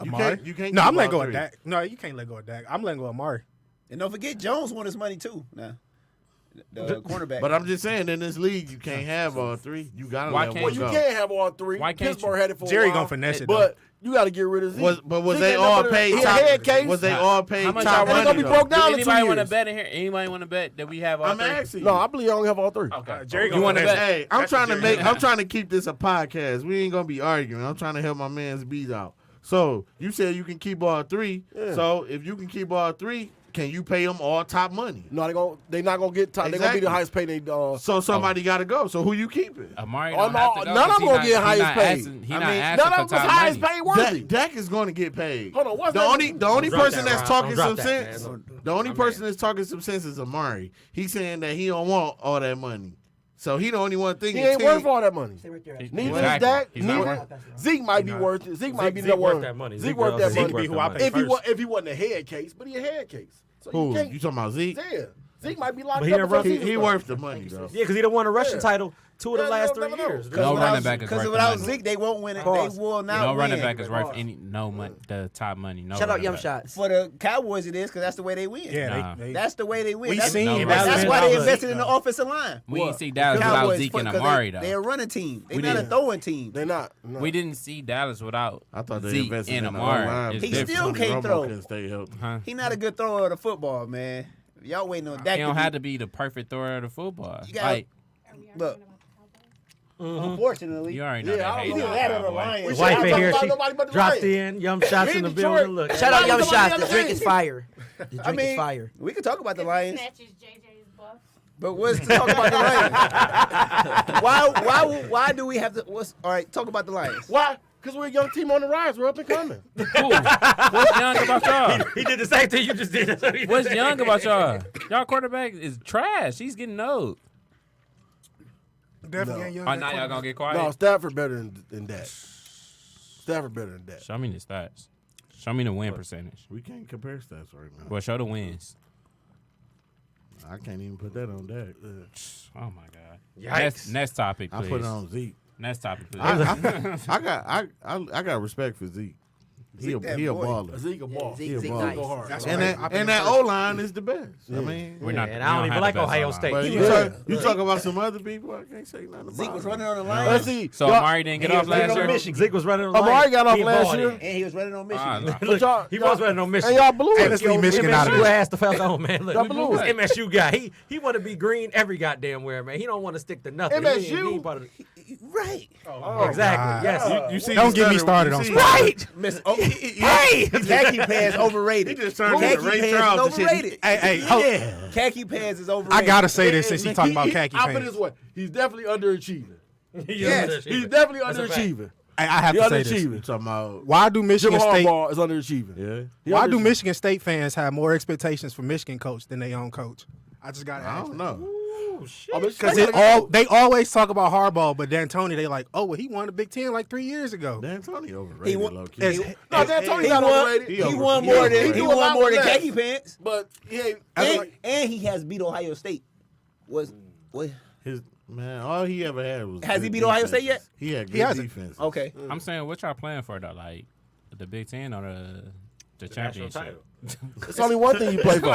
Speaker 3: You
Speaker 7: Amari?
Speaker 3: can't.
Speaker 7: No,
Speaker 3: keep
Speaker 7: I'm letting
Speaker 3: all
Speaker 7: go of
Speaker 3: three.
Speaker 7: Dak. No, you can't let go of Dak. I'm letting go of Amari.
Speaker 2: And don't forget, Jones won his money too. Now, the cornerback.
Speaker 3: But I'm just saying, in this league, you can't have all three. You gotta
Speaker 5: Why
Speaker 3: let
Speaker 5: can't
Speaker 3: one
Speaker 6: Well,
Speaker 3: go.
Speaker 6: you can't have all three.
Speaker 5: Why can't
Speaker 6: Pittsburgh
Speaker 5: you?
Speaker 6: had it for a
Speaker 7: Jerry
Speaker 6: while,
Speaker 7: gonna finesse it,
Speaker 6: but you got to get rid of Zeke.
Speaker 3: Was
Speaker 6: Zeke
Speaker 3: they
Speaker 6: ain't
Speaker 3: all
Speaker 6: nothing but
Speaker 3: paid
Speaker 6: he a
Speaker 3: top?
Speaker 6: head case.
Speaker 3: Was they all paid
Speaker 5: How much
Speaker 3: top
Speaker 5: y'all
Speaker 3: money?
Speaker 6: gonna be
Speaker 3: though?
Speaker 6: broke down
Speaker 5: Do
Speaker 6: in 2
Speaker 5: anybody want to
Speaker 6: years.
Speaker 5: bet in here? Anybody want to bet that we have all
Speaker 3: I'm
Speaker 5: three?
Speaker 3: asking.
Speaker 6: No,
Speaker 3: you.
Speaker 6: I believe I only have all three.
Speaker 5: Okay.
Speaker 7: Jerry
Speaker 5: You
Speaker 7: gonna
Speaker 5: want to
Speaker 7: finesse
Speaker 5: bet?
Speaker 3: Hey, I'm
Speaker 7: That's
Speaker 3: trying to
Speaker 7: Jerry.
Speaker 3: make. I'm trying to keep this a podcast. We ain't gonna be arguing. I'm trying to help my man's beat out. So you said you can keep all three.
Speaker 6: Yeah.
Speaker 3: So if you can keep all three, can you pay them all top money?
Speaker 6: No, they not gonna get top. They're gonna be the
Speaker 3: Exactly.
Speaker 6: highest paid. They
Speaker 3: So somebody got to go. So who you keeping?
Speaker 5: Amari
Speaker 6: Oh,
Speaker 5: don't
Speaker 6: no,
Speaker 5: have to go.
Speaker 6: none of
Speaker 5: 'cause
Speaker 6: them
Speaker 5: he
Speaker 6: gonna get
Speaker 5: not-
Speaker 6: highest
Speaker 5: he not
Speaker 6: paid.
Speaker 5: asking- He
Speaker 3: I
Speaker 5: not
Speaker 3: mean,
Speaker 5: asking
Speaker 6: none
Speaker 5: for
Speaker 6: of them
Speaker 5: top
Speaker 6: was highest
Speaker 5: money.
Speaker 6: paid worthy.
Speaker 3: Dak is going to get paid.
Speaker 6: Hold on, what's
Speaker 3: the
Speaker 6: that?
Speaker 3: only
Speaker 1: drop
Speaker 3: person
Speaker 1: that,
Speaker 3: that's
Speaker 1: Ron.
Speaker 3: talking
Speaker 1: Don't
Speaker 3: some
Speaker 1: drop that,
Speaker 3: sense.
Speaker 1: man.
Speaker 3: The only
Speaker 5: My
Speaker 3: person
Speaker 5: man.
Speaker 3: that's talking some sense is Amari. He's saying that he don't want all that money. So he the only one thing.
Speaker 6: He ain't worth all that money.
Speaker 4: Stay right there.
Speaker 5: He's-
Speaker 6: Neither
Speaker 5: Exactly.
Speaker 6: is Dak.
Speaker 5: He's not
Speaker 6: Neither
Speaker 5: worth
Speaker 6: Zeke might be
Speaker 7: not.
Speaker 6: worth it. Zeke might be
Speaker 1: Zeke
Speaker 6: the
Speaker 1: worth
Speaker 6: one.
Speaker 1: that money.
Speaker 6: Zeke
Speaker 1: Zeke
Speaker 6: worth that
Speaker 1: Zeke
Speaker 6: money.
Speaker 1: worth
Speaker 7: who
Speaker 1: that
Speaker 7: I
Speaker 1: money.
Speaker 7: pay
Speaker 6: If he wasn't a head case, but he a head case. So
Speaker 3: Who?
Speaker 6: you can't.
Speaker 3: You talking about Zeke?
Speaker 6: Yeah, Zeke might be locked
Speaker 1: But he
Speaker 6: up.
Speaker 1: done
Speaker 6: before
Speaker 1: run-
Speaker 6: season
Speaker 3: He
Speaker 6: starts.
Speaker 3: worth the money though.
Speaker 1: Yeah, because he done won a rushing
Speaker 6: Yeah.
Speaker 1: title 2 of the
Speaker 6: Yeah,
Speaker 1: last
Speaker 6: you
Speaker 1: 3
Speaker 6: never know.
Speaker 1: years.
Speaker 5: No running back is
Speaker 2: Because
Speaker 5: worth
Speaker 2: without
Speaker 5: the money.
Speaker 2: Zeke, they won't win it.
Speaker 6: Pause.
Speaker 2: They will not
Speaker 5: No
Speaker 2: win.
Speaker 5: running back is worth no money. The top money. No.
Speaker 4: Shout out
Speaker 5: running
Speaker 4: Young
Speaker 5: back.
Speaker 4: Shots.
Speaker 2: For the Cowboys, it is because that's the way they win.
Speaker 7: Yeah,
Speaker 5: Nah.
Speaker 2: That's the way they win.
Speaker 7: We
Speaker 2: That's,
Speaker 7: seen
Speaker 5: No,
Speaker 2: that's
Speaker 5: Dallas
Speaker 2: why they
Speaker 1: Dallas-
Speaker 2: invested in the offensive line.
Speaker 5: We didn't
Speaker 6: What?
Speaker 5: see Dallas without
Speaker 2: Cowboys,
Speaker 5: Zeke and
Speaker 2: because
Speaker 5: Amari though.
Speaker 2: They're a running team. They're
Speaker 5: We
Speaker 2: not a
Speaker 5: didn't.
Speaker 2: throwing team.
Speaker 6: They're not. No.
Speaker 5: We didn't see Dallas without
Speaker 3: I thought they
Speaker 5: Zeke
Speaker 3: invested
Speaker 5: and
Speaker 3: in the
Speaker 5: Amari.
Speaker 3: O-line.
Speaker 5: It's
Speaker 2: He
Speaker 5: different.
Speaker 2: still can't
Speaker 3: Romo
Speaker 2: throw.
Speaker 3: couldn't stay healthy.
Speaker 5: Huh?
Speaker 2: He's not a good thrower of the football, man. Y'all waiting on Dak.
Speaker 5: He don't have to be the perfect thrower of the football.
Speaker 2: You gotta-
Speaker 5: Like
Speaker 2: Look. Unfortunately,
Speaker 5: you already know
Speaker 6: Yeah,
Speaker 5: that.
Speaker 6: I
Speaker 5: hate
Speaker 6: don't know.
Speaker 5: on
Speaker 2: that or the
Speaker 5: Cowboys.
Speaker 2: Lions.
Speaker 6: We should
Speaker 1: Wife
Speaker 6: not
Speaker 1: in
Speaker 6: talk
Speaker 1: here,
Speaker 6: about
Speaker 1: she
Speaker 6: nobody but the
Speaker 1: dropped
Speaker 6: Lions.
Speaker 1: in. Young shots in the
Speaker 6: Detroit.
Speaker 1: building. Look,
Speaker 4: Shout out
Speaker 6: Why
Speaker 4: Young
Speaker 6: was somebody
Speaker 4: Shots.
Speaker 6: on
Speaker 4: The
Speaker 6: the
Speaker 4: drink
Speaker 6: team?
Speaker 4: is fire. The
Speaker 2: I
Speaker 4: drink is
Speaker 2: mean,
Speaker 4: fire.
Speaker 2: we could talk about the Lions,
Speaker 8: Snatches JJ's buff.
Speaker 2: but what's to talk about the Lions? Why do we have to? All right, talk about the Lions.
Speaker 6: Why? Because we're a young team on the rise. We're up and coming.
Speaker 5: Cool. What's young about y'all?
Speaker 1: he did the same thing you just did.
Speaker 5: What's young about y'all? Y'all quarterback is trash. He's getting old.
Speaker 7: Definitely ain't young.
Speaker 5: Oh, now y'all gonna get quiet?
Speaker 6: No, Stafford better than that. Stafford better than that.
Speaker 5: Show me the stats. Show me the win percentage.
Speaker 3: We can't compare stats right now.
Speaker 5: Well, show the wins.
Speaker 3: I can't even put that on Dak.
Speaker 5: Oh my God.
Speaker 1: Yikes.
Speaker 5: Next topic,
Speaker 3: I
Speaker 5: please.
Speaker 3: put it on Zeke.
Speaker 5: Next topic, please.
Speaker 3: I got respect for Zeke. He a
Speaker 2: that boy.
Speaker 3: baller.
Speaker 6: Zeke a ball.
Speaker 4: Zeke
Speaker 6: He
Speaker 4: nice.
Speaker 6: go hard.
Speaker 7: That's
Speaker 3: And
Speaker 7: why
Speaker 3: that and that O line is the best. I mean,
Speaker 5: We're not.
Speaker 1: and
Speaker 5: we
Speaker 1: I don't even
Speaker 5: have
Speaker 1: like
Speaker 5: the best
Speaker 1: Ohio
Speaker 5: O-line.
Speaker 1: State.
Speaker 3: but
Speaker 2: He
Speaker 3: you
Speaker 2: was-
Speaker 3: talk about some other people. I can't say nothing about.
Speaker 2: Zeke was
Speaker 3: them.
Speaker 2: running on the line.
Speaker 6: Let's see.
Speaker 5: So
Speaker 6: Y'all-
Speaker 5: Amari didn't get
Speaker 2: he
Speaker 5: off
Speaker 2: was running
Speaker 5: last
Speaker 2: on
Speaker 5: year.
Speaker 2: Michigan.
Speaker 1: Zeke was running on the
Speaker 6: Amari
Speaker 1: line.
Speaker 6: got off
Speaker 1: He
Speaker 6: last
Speaker 1: balled
Speaker 6: year.
Speaker 1: in.
Speaker 2: And he was running on
Speaker 5: Ah,
Speaker 2: Michigan.
Speaker 5: no.
Speaker 1: Look,
Speaker 6: y'all-
Speaker 1: he was running on Michigan.
Speaker 6: And y'all blew
Speaker 7: Hey,
Speaker 6: it.
Speaker 7: let's leave Michigan out of
Speaker 1: MSU
Speaker 7: this.
Speaker 1: asked the fuck on, man. Look,
Speaker 6: Y'all blew
Speaker 1: this
Speaker 6: it.
Speaker 1: MSU guy, he want to be green every goddamn where, man. He don't want to stick to nothing. He
Speaker 6: MSU?
Speaker 1: ain't part of
Speaker 2: Right.
Speaker 1: exactly.
Speaker 7: God.
Speaker 1: Yes.
Speaker 3: You see,
Speaker 7: Don't
Speaker 3: you
Speaker 7: get me
Speaker 3: started-
Speaker 7: started
Speaker 3: you
Speaker 7: on
Speaker 3: see-
Speaker 7: sports.
Speaker 1: Right.
Speaker 2: Miss, oh,
Speaker 1: Hey.
Speaker 2: khaki pants overrated.
Speaker 3: He just turned into
Speaker 2: Khaki
Speaker 3: Ray
Speaker 2: pants
Speaker 3: Charles
Speaker 2: is
Speaker 3: and shit.
Speaker 2: overrated.
Speaker 7: Hey, hold-
Speaker 2: Khaki pants is overrated.
Speaker 7: I gotta say this since he talking about khaki
Speaker 6: I put it
Speaker 7: pants.
Speaker 6: this way. He's definitely underachieving.
Speaker 2: Yes,
Speaker 6: He's definitely
Speaker 1: That's a fact.
Speaker 6: underachieving.
Speaker 7: Hey, I have
Speaker 6: He
Speaker 7: to say this.
Speaker 3: You
Speaker 6: underachieving.
Speaker 3: talking about?
Speaker 7: Why do
Speaker 6: Jim
Speaker 7: Michigan State?
Speaker 6: Harbaugh is underachieving.
Speaker 3: Yeah.
Speaker 6: He
Speaker 7: Why do
Speaker 6: underachieving.
Speaker 7: Michigan State fans have more expectations for Michigan coach than their own coach? I just gotta
Speaker 3: I
Speaker 7: ask.
Speaker 3: don't know.
Speaker 6: Oh,
Speaker 7: Because they always talk about Harbaugh, but D'Antoni, they like, oh, well, he won the Big Ten like 3 years ago.
Speaker 3: D'Antoni overrated.
Speaker 2: He won-
Speaker 3: Low key.
Speaker 7: It's-
Speaker 6: No, D'Antoni
Speaker 2: He
Speaker 6: not
Speaker 2: won,
Speaker 6: overrated.
Speaker 2: he won more than he
Speaker 6: do a
Speaker 2: won
Speaker 6: lot
Speaker 2: more
Speaker 6: with
Speaker 2: than
Speaker 6: less.
Speaker 2: khaki pants.
Speaker 6: But he ain't.
Speaker 2: And he has beat Ohio State. Was what?
Speaker 3: His man, all he ever had was.
Speaker 2: Has he
Speaker 3: good
Speaker 2: beat Ohio State
Speaker 3: defenses.
Speaker 2: yet?
Speaker 3: He had
Speaker 7: He
Speaker 3: good
Speaker 7: hasn't.
Speaker 3: defense.
Speaker 2: Okay.
Speaker 5: I'm saying, what y'all playing for though? Like the Big Ten or the
Speaker 1: National
Speaker 5: championship?
Speaker 1: title.
Speaker 6: It's only one thing you play for.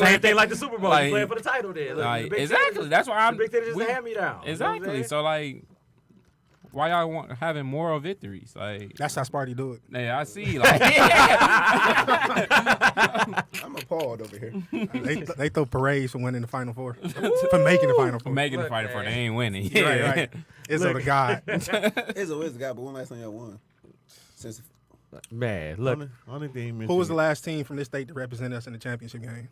Speaker 1: Same thing like the Super Bowl.
Speaker 5: Like-
Speaker 1: you playing for the title there. Look,
Speaker 5: Like,
Speaker 1: the Big Ten
Speaker 5: exactly.
Speaker 1: is-
Speaker 5: That's why I'm.
Speaker 1: The Big Ten is just
Speaker 5: we-
Speaker 1: a hand-me-down.
Speaker 5: Exactly. So like, why y'all having moral victories? Like,
Speaker 7: That's how Sparty do it.
Speaker 5: yeah, I see. Like,
Speaker 2: I'm appalled over here.
Speaker 7: They throw parades for winning the Final Four, for making the Final Four.
Speaker 5: making the
Speaker 1: Look,
Speaker 5: fight for
Speaker 1: man.
Speaker 5: they ain't winning.
Speaker 7: Right, right. Izzo the God.
Speaker 2: Izzo is the guy, but when last time y'all won? Since
Speaker 1: Man, look.
Speaker 3: Only thing.
Speaker 7: Who was the last team from this state to represent us in the championship game?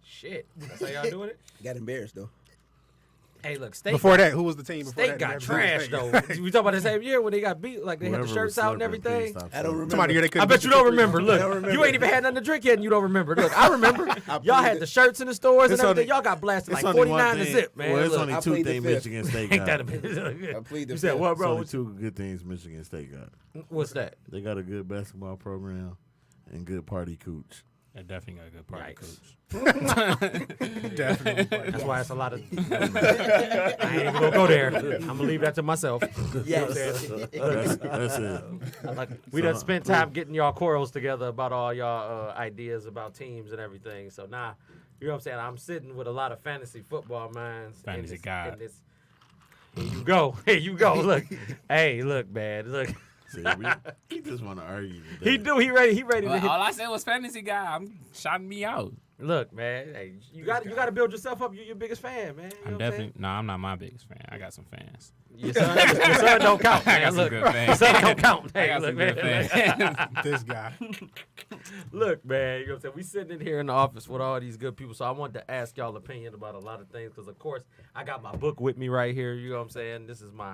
Speaker 1: Shit. That's how y'all doing it?
Speaker 2: got embarrassed though.
Speaker 1: Hey, look, State
Speaker 7: Before that, who was the team before
Speaker 1: State
Speaker 7: that?
Speaker 1: got
Speaker 7: that represented
Speaker 1: trashed,
Speaker 7: State?
Speaker 1: though. We talking about the same year when they got beat, like they had the
Speaker 3: Whoever
Speaker 1: shirts
Speaker 3: was
Speaker 1: out and
Speaker 3: slipping, please
Speaker 1: everything.
Speaker 3: stop
Speaker 2: I don't
Speaker 3: saying
Speaker 2: remember.
Speaker 7: Somebody here they couldn't
Speaker 1: I bet
Speaker 7: beat
Speaker 1: you
Speaker 7: the
Speaker 1: don't
Speaker 7: Chiefs.
Speaker 1: remember. Look,
Speaker 2: I don't remember.
Speaker 1: you ain't even had nothing to drink yet and you don't remember. Look, I remember. Y'all had the shirts in the stores and
Speaker 3: It's
Speaker 1: everything.
Speaker 3: only-
Speaker 1: Y'all got blasted
Speaker 3: It's
Speaker 1: like
Speaker 3: only one
Speaker 1: 49 to
Speaker 3: thing-
Speaker 1: zip, man.
Speaker 3: Well, it's
Speaker 1: Look,
Speaker 3: only
Speaker 2: I
Speaker 3: two
Speaker 2: plead the
Speaker 3: things
Speaker 2: fifth.
Speaker 3: Michigan State
Speaker 1: ain't that a
Speaker 3: got.
Speaker 1: bit?
Speaker 2: I plead the
Speaker 1: You said
Speaker 2: fifth.
Speaker 1: what,
Speaker 3: It's
Speaker 1: bro?
Speaker 3: only two good things Michigan State got.
Speaker 1: What's that?
Speaker 3: They got a good basketball program and good party cooch.
Speaker 5: They definitely got a good party
Speaker 1: Yikes.
Speaker 5: coach.
Speaker 7: Definitely.
Speaker 1: That's why it's a lot of. I ain't even gonna go there. I'm gonna leave that to myself.
Speaker 2: Yes.
Speaker 3: That's it.
Speaker 1: Like, we done spent time getting y'all quarrels together about all y'all ideas about teams and everything. So now, you know what I'm saying? I'm sitting with a lot of fantasy football minds. in
Speaker 5: Fantasy
Speaker 1: this-
Speaker 5: God.
Speaker 1: in this- Here you go. Here you go. Look. Hey, look, man. Look.
Speaker 3: See, he just want to argue. Today.
Speaker 1: He do. He ready. He ready to
Speaker 5: Well,
Speaker 1: hit.
Speaker 5: all I said was fantasy guy. I'm shouting me out.
Speaker 1: Look, man. Hey, you got to build yourself up. You're your biggest fan, man. You know
Speaker 5: I'm
Speaker 1: what
Speaker 5: definitely no. I'm not my biggest fan. I got some fans.
Speaker 1: Your son don't count,
Speaker 5: I
Speaker 1: man.
Speaker 5: got some
Speaker 1: Look,
Speaker 5: good
Speaker 1: your
Speaker 5: fans.
Speaker 1: son don't count.
Speaker 5: I
Speaker 1: Hey,
Speaker 5: got
Speaker 1: look,
Speaker 5: some good
Speaker 1: man.
Speaker 5: fans.
Speaker 7: This guy.
Speaker 1: Look, man, you know what I'm saying? We sitting in here in the office with all these good people, so I wanted to ask y'all opinion about a lot of things because, of course, I got my book with me right here. You know what I'm saying? This is my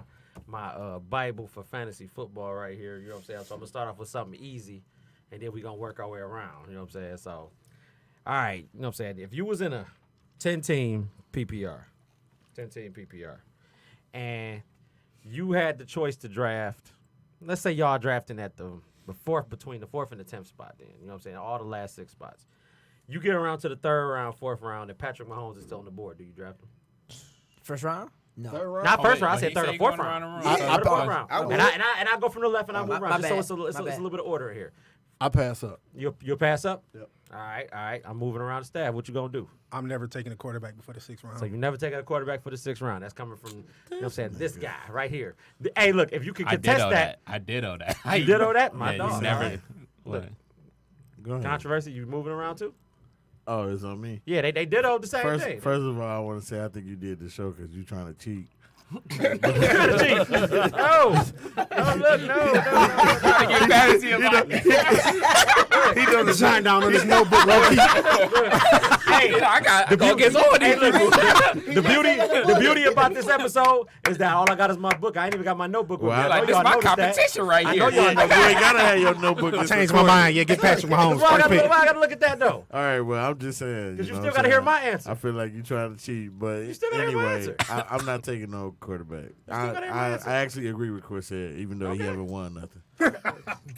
Speaker 1: Bible for fantasy football right here. You know what I'm saying? So I'm going to start off with something easy, and then we're going to work our way around. You know what I'm saying? So, all right, you know what I'm saying? If you was in a 10-team PPR, and you had the choice to draft, let's say y'all drafting at the fourth, between the 4th and the 10th spot then. You know what I'm saying? All the last 6 spots. You get around to the 3rd round, 4th round, and Patrick Mahomes is still on the board. Do you draft him?
Speaker 4: First round? No.
Speaker 6: Third round?
Speaker 1: Not
Speaker 5: Oh,
Speaker 1: first
Speaker 5: wait,
Speaker 1: round. I
Speaker 5: but
Speaker 1: said
Speaker 5: he
Speaker 1: 3rd
Speaker 5: said
Speaker 1: or 4th
Speaker 5: going around
Speaker 1: round.
Speaker 5: the round.
Speaker 1: Yeah, 3rd or 4th round.
Speaker 2: I would.
Speaker 1: And I go from the left and I move
Speaker 4: my
Speaker 1: around. Just so
Speaker 4: bad.
Speaker 1: it's a
Speaker 4: My bad.
Speaker 1: little bit of order here.
Speaker 6: I pass up.
Speaker 1: You'll pass up?
Speaker 6: Yep.
Speaker 1: All right. I'm moving around the staff. What you gonna do?
Speaker 7: I'm never taking a quarterback before the 6th round.
Speaker 1: So you never take a quarterback for the 6th round. That's coming from, you know what I'm saying, this guy right here. Hey, look, if you can
Speaker 5: I
Speaker 1: contest
Speaker 5: ditto
Speaker 1: that,
Speaker 5: I ditto that.
Speaker 1: You ditto that? My
Speaker 5: Yeah,
Speaker 1: dog.
Speaker 5: you never.
Speaker 1: All right.
Speaker 5: What?
Speaker 3: Go ahead.
Speaker 1: Controversy, you moving around too?
Speaker 3: Oh, it's on me.
Speaker 1: Yeah, they ditto the same thing.
Speaker 3: First of all, I want to say I think you did the show because you trying to cheat.
Speaker 1: Oh, look, no.
Speaker 5: Get fantasy about
Speaker 7: he doesn't shine down on his notebook, low-key.
Speaker 1: Hey,
Speaker 5: I got the
Speaker 1: beauty-
Speaker 5: gets on
Speaker 1: hey,
Speaker 5: these.
Speaker 1: look, the beauty about this episode is that all I got is my book. I ain't even got my notebook with me.
Speaker 3: Well,
Speaker 1: I know
Speaker 5: Like, this
Speaker 1: y'all
Speaker 5: my
Speaker 1: noticed that.
Speaker 5: competition right
Speaker 1: I
Speaker 5: here.
Speaker 1: know y'all know
Speaker 3: You ain't gotta have your notebook.
Speaker 7: I
Speaker 3: this
Speaker 7: changed my
Speaker 3: recording.
Speaker 7: mind. Yeah, get Patrick Mahomes.
Speaker 1: Why I
Speaker 7: First pick.
Speaker 1: gotta look at that though?
Speaker 3: All right, well, I'm just saying.
Speaker 1: Because you
Speaker 3: know
Speaker 1: still
Speaker 3: what
Speaker 1: gotta
Speaker 3: I'm
Speaker 1: hear
Speaker 3: saying?
Speaker 1: my answer.
Speaker 3: I feel like you trying to cheat, but
Speaker 1: still gotta hear my
Speaker 3: anyway,
Speaker 1: answer.
Speaker 3: I'm not taking no quarterback.
Speaker 1: gotta hear my answer.
Speaker 3: I actually agree with Chris said, even though he haven't won nothing.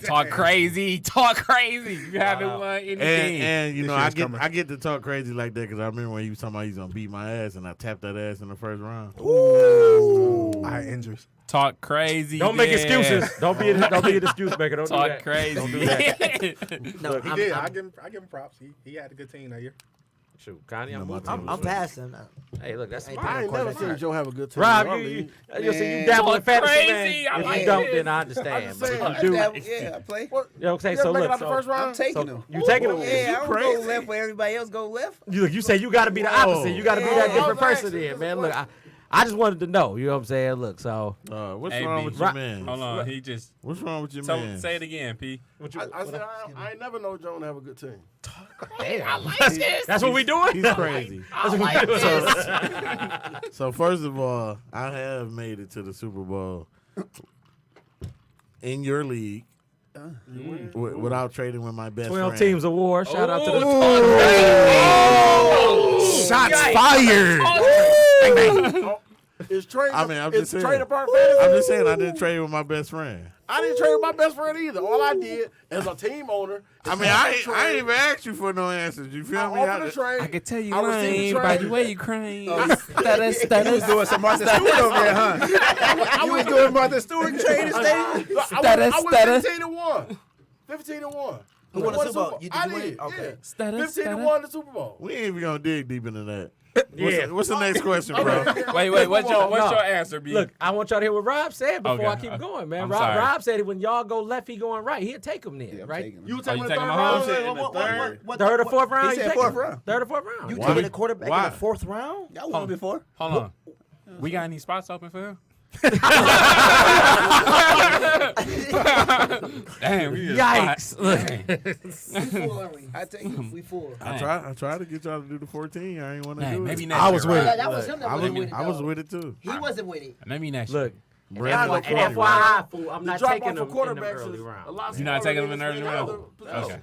Speaker 5: Talk crazy. You haven't won anything.
Speaker 3: And you
Speaker 7: This
Speaker 3: know,
Speaker 7: year's
Speaker 3: I get
Speaker 7: coming.
Speaker 3: I get to talk crazy like that because I remember when he was talking about he's gonna beat my ass, and I tapped that ass in the first round.
Speaker 7: I I had injuries.
Speaker 5: Talk crazy.
Speaker 1: Don't make
Speaker 5: then.
Speaker 1: excuses. Don't be an excuse maker. Don't do
Speaker 5: Talk
Speaker 1: that.
Speaker 5: crazy.
Speaker 1: Don't do that.
Speaker 4: No,
Speaker 7: He did. I give him props. He had a good team that year.
Speaker 1: Shoot, Connie,
Speaker 3: No,
Speaker 1: I'm
Speaker 3: my
Speaker 1: moving.
Speaker 3: team
Speaker 4: I'm past him.
Speaker 1: Hey, look, that's
Speaker 4: Ain't
Speaker 1: smart.
Speaker 6: I ain't never seen Joe have a good team.
Speaker 1: Rob,
Speaker 6: in our
Speaker 1: you
Speaker 6: league.
Speaker 1: see, you dabble in fantasy,
Speaker 5: crazy.
Speaker 1: man.
Speaker 5: I
Speaker 1: If
Speaker 5: like
Speaker 1: you don't,
Speaker 5: it.
Speaker 1: then I understand.
Speaker 6: I'm just
Speaker 1: But
Speaker 6: saying,
Speaker 1: if you do,
Speaker 2: Yeah, I play.
Speaker 6: What?
Speaker 1: you know what I'm saying?
Speaker 6: You
Speaker 1: So
Speaker 6: ever make it
Speaker 1: look,
Speaker 6: out the first round?
Speaker 2: I'm taking
Speaker 1: so
Speaker 2: him.
Speaker 1: you taking him?
Speaker 2: Yeah, I don't
Speaker 6: crazy.
Speaker 2: go left where everybody else go left.
Speaker 1: You say you got to be the opposite. You got to be that
Speaker 6: Yeah,
Speaker 1: different
Speaker 6: I was
Speaker 1: person,
Speaker 6: asking
Speaker 1: then,
Speaker 6: just
Speaker 1: man.
Speaker 6: a
Speaker 1: Look, I just wanted to know. You know what I'm saying? Look, so
Speaker 3: What's
Speaker 5: Hey,
Speaker 3: wrong
Speaker 5: B.
Speaker 3: with your man?
Speaker 5: Hold on, he just.
Speaker 3: What's wrong with your
Speaker 5: So,
Speaker 3: man?
Speaker 5: say it again, P.
Speaker 6: I said I ain't never know Joe to have a good team.
Speaker 1: that's what we doing.
Speaker 3: He's crazy.
Speaker 1: That's what we doing.
Speaker 3: So first of all, I have made it to the Super Bowl in your league without trading with my best
Speaker 1: 12
Speaker 3: friend.
Speaker 1: teams award. Shout out to the.
Speaker 7: Shots fired.
Speaker 6: It's trade.
Speaker 3: I mean, I'm
Speaker 6: it's
Speaker 3: just saying.
Speaker 6: trade apart fantasy.
Speaker 3: I'm just saying I didn't trade with my best friend.
Speaker 6: I didn't trade with my best friend either. All I did as a team owner.
Speaker 3: I mean, I ain't even asked you for no answers. You feel
Speaker 6: I
Speaker 3: me?
Speaker 6: offered a trade.
Speaker 5: I can tell you
Speaker 6: I received
Speaker 5: lying
Speaker 6: the
Speaker 5: by
Speaker 6: trade.
Speaker 5: the way you crying.
Speaker 2: He was doing some Martha Stewart over there, huh? You was doing Martha Stewart trade instead.
Speaker 6: I went 15-1. 15-1.
Speaker 4: Who won the Super Bowl? You did
Speaker 6: I
Speaker 4: you win?
Speaker 6: did.
Speaker 4: Okay.
Speaker 6: Yeah. 15-1 the Super Bowl.
Speaker 3: We ain't even gonna dig deep into that.
Speaker 1: Yeah.
Speaker 3: What's the next question, bro?
Speaker 5: Wait, what's
Speaker 1: No.
Speaker 5: your answer, B?
Speaker 1: Look, I want y'all to hear what Rob said before I
Speaker 5: Okay.
Speaker 1: keep going, man.
Speaker 5: I'm sorry.
Speaker 1: Rob said when y'all go left, he going right. He'll take him then, right?
Speaker 6: You
Speaker 5: Oh,
Speaker 6: taking
Speaker 5: you
Speaker 6: the
Speaker 5: taking
Speaker 6: third
Speaker 5: my
Speaker 6: round?
Speaker 5: home?
Speaker 1: Third or fourth round?
Speaker 2: He
Speaker 1: you
Speaker 2: said
Speaker 1: taking
Speaker 2: fourth
Speaker 1: him?
Speaker 2: round.
Speaker 1: Third or fourth round.
Speaker 4: You
Speaker 3: Why?
Speaker 4: taking a quarterback
Speaker 3: Why?
Speaker 4: in the 4th round?
Speaker 2: Y'all won before.
Speaker 5: Hold on. We got any spots open for him? Damn, we just
Speaker 1: Yikes.
Speaker 5: Look.
Speaker 2: I take him.
Speaker 4: We full.
Speaker 3: I tried to get y'all to do the 14. I ain't want to
Speaker 5: Dang,
Speaker 3: do
Speaker 5: maybe
Speaker 3: it.
Speaker 5: next
Speaker 7: I was
Speaker 5: year,
Speaker 7: with
Speaker 5: right?
Speaker 7: it.
Speaker 4: That was him that wasn't with it.
Speaker 3: I was
Speaker 4: though.
Speaker 3: with it too.
Speaker 4: He wasn't with it.
Speaker 5: Maybe next year.
Speaker 1: Look,
Speaker 3: Brandon
Speaker 1: and
Speaker 3: McCarthy,
Speaker 1: FYI, fool, I'm not
Speaker 6: Drop
Speaker 1: taking
Speaker 6: off
Speaker 1: him
Speaker 6: for
Speaker 1: in the
Speaker 6: quarterbacks
Speaker 1: early
Speaker 6: is a
Speaker 1: round.
Speaker 6: lot
Speaker 5: You're not taking him in the
Speaker 6: smaller
Speaker 5: early
Speaker 6: than
Speaker 5: round?
Speaker 6: other positions.
Speaker 5: Okay.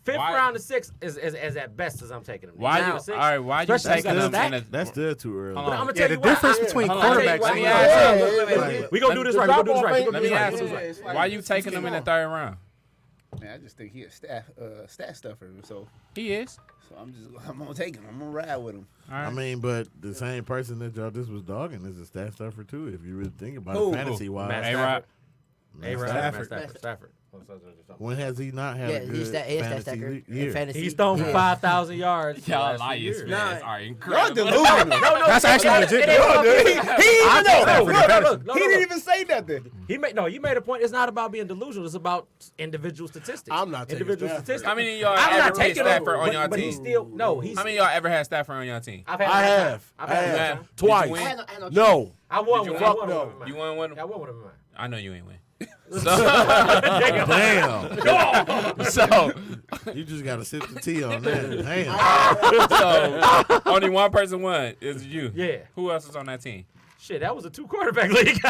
Speaker 1: Fifth
Speaker 5: Why-
Speaker 1: round to sixth is at best as I'm taking him.
Speaker 5: Why
Speaker 1: Now,
Speaker 5: you? All
Speaker 1: sixth,
Speaker 5: right, why you
Speaker 1: especially
Speaker 5: taking
Speaker 1: because
Speaker 5: him
Speaker 1: of
Speaker 5: in
Speaker 1: that.
Speaker 5: a?
Speaker 3: That's still too early.
Speaker 5: Hold
Speaker 1: But I'm
Speaker 5: on.
Speaker 1: gonna
Speaker 7: Yeah,
Speaker 1: tell
Speaker 7: the
Speaker 1: you why.
Speaker 7: difference between
Speaker 5: Hold on, let me
Speaker 7: quarterbacks.
Speaker 5: ask you.
Speaker 1: We gonna do this right. We gonna do this right. We gonna
Speaker 5: Let
Speaker 1: do
Speaker 5: me
Speaker 1: this
Speaker 5: ask
Speaker 1: right.
Speaker 5: you. Why you taking him in the 3rd round?
Speaker 2: Man, I just think he a stat stuffer. So
Speaker 5: He is.
Speaker 2: I'm gonna take him. I'm gonna ride with him.
Speaker 5: All right.
Speaker 3: I mean, but the same person that y'all just was dogging is a staff stuffer too. If you really think about
Speaker 2: Who?
Speaker 3: it, fantasy
Speaker 1: Matt
Speaker 3: wise.
Speaker 5: A-Rod.
Speaker 1: Stafford.
Speaker 3: When has he not had
Speaker 4: Yeah,
Speaker 3: a good
Speaker 4: he's that
Speaker 3: fantasy
Speaker 4: stacker.
Speaker 3: year?
Speaker 4: Fantasy.
Speaker 1: He's thrown for 5,000 yards.
Speaker 5: Y'all liars, man. Are
Speaker 2: Y'all
Speaker 5: incredible.
Speaker 2: delusional.
Speaker 7: That's actually legit.
Speaker 2: No, dude. He
Speaker 1: He
Speaker 2: didn't even say nothing.
Speaker 1: You made a point. It's not about being delusional. It's about individual statistics.
Speaker 6: I'm not taking
Speaker 1: individual
Speaker 6: Stafford.
Speaker 1: statistics.
Speaker 5: How many of y'all
Speaker 1: I'm
Speaker 5: ever
Speaker 1: not
Speaker 5: had
Speaker 1: taking him,
Speaker 5: Stafford on your
Speaker 1: but
Speaker 5: team?
Speaker 1: he's still he's.
Speaker 5: How many of y'all ever had Stafford on your team?
Speaker 1: I've
Speaker 6: I have.
Speaker 1: I've
Speaker 6: I
Speaker 1: had
Speaker 6: have.
Speaker 1: one.
Speaker 6: Twice.
Speaker 5: Did you win?
Speaker 6: No.
Speaker 1: I won
Speaker 5: Did you
Speaker 1: one.
Speaker 5: win?
Speaker 1: I won
Speaker 6: No.
Speaker 1: one.
Speaker 5: You won one?
Speaker 1: I won one of mine.
Speaker 5: I know you ain't win.
Speaker 3: Damn.
Speaker 5: So,
Speaker 3: You just got to sip the tea on that. Damn.
Speaker 5: so only one person won. Is you.
Speaker 1: Yeah.
Speaker 5: Who else is on that team?
Speaker 1: Shit, that was a 2-quarterback league.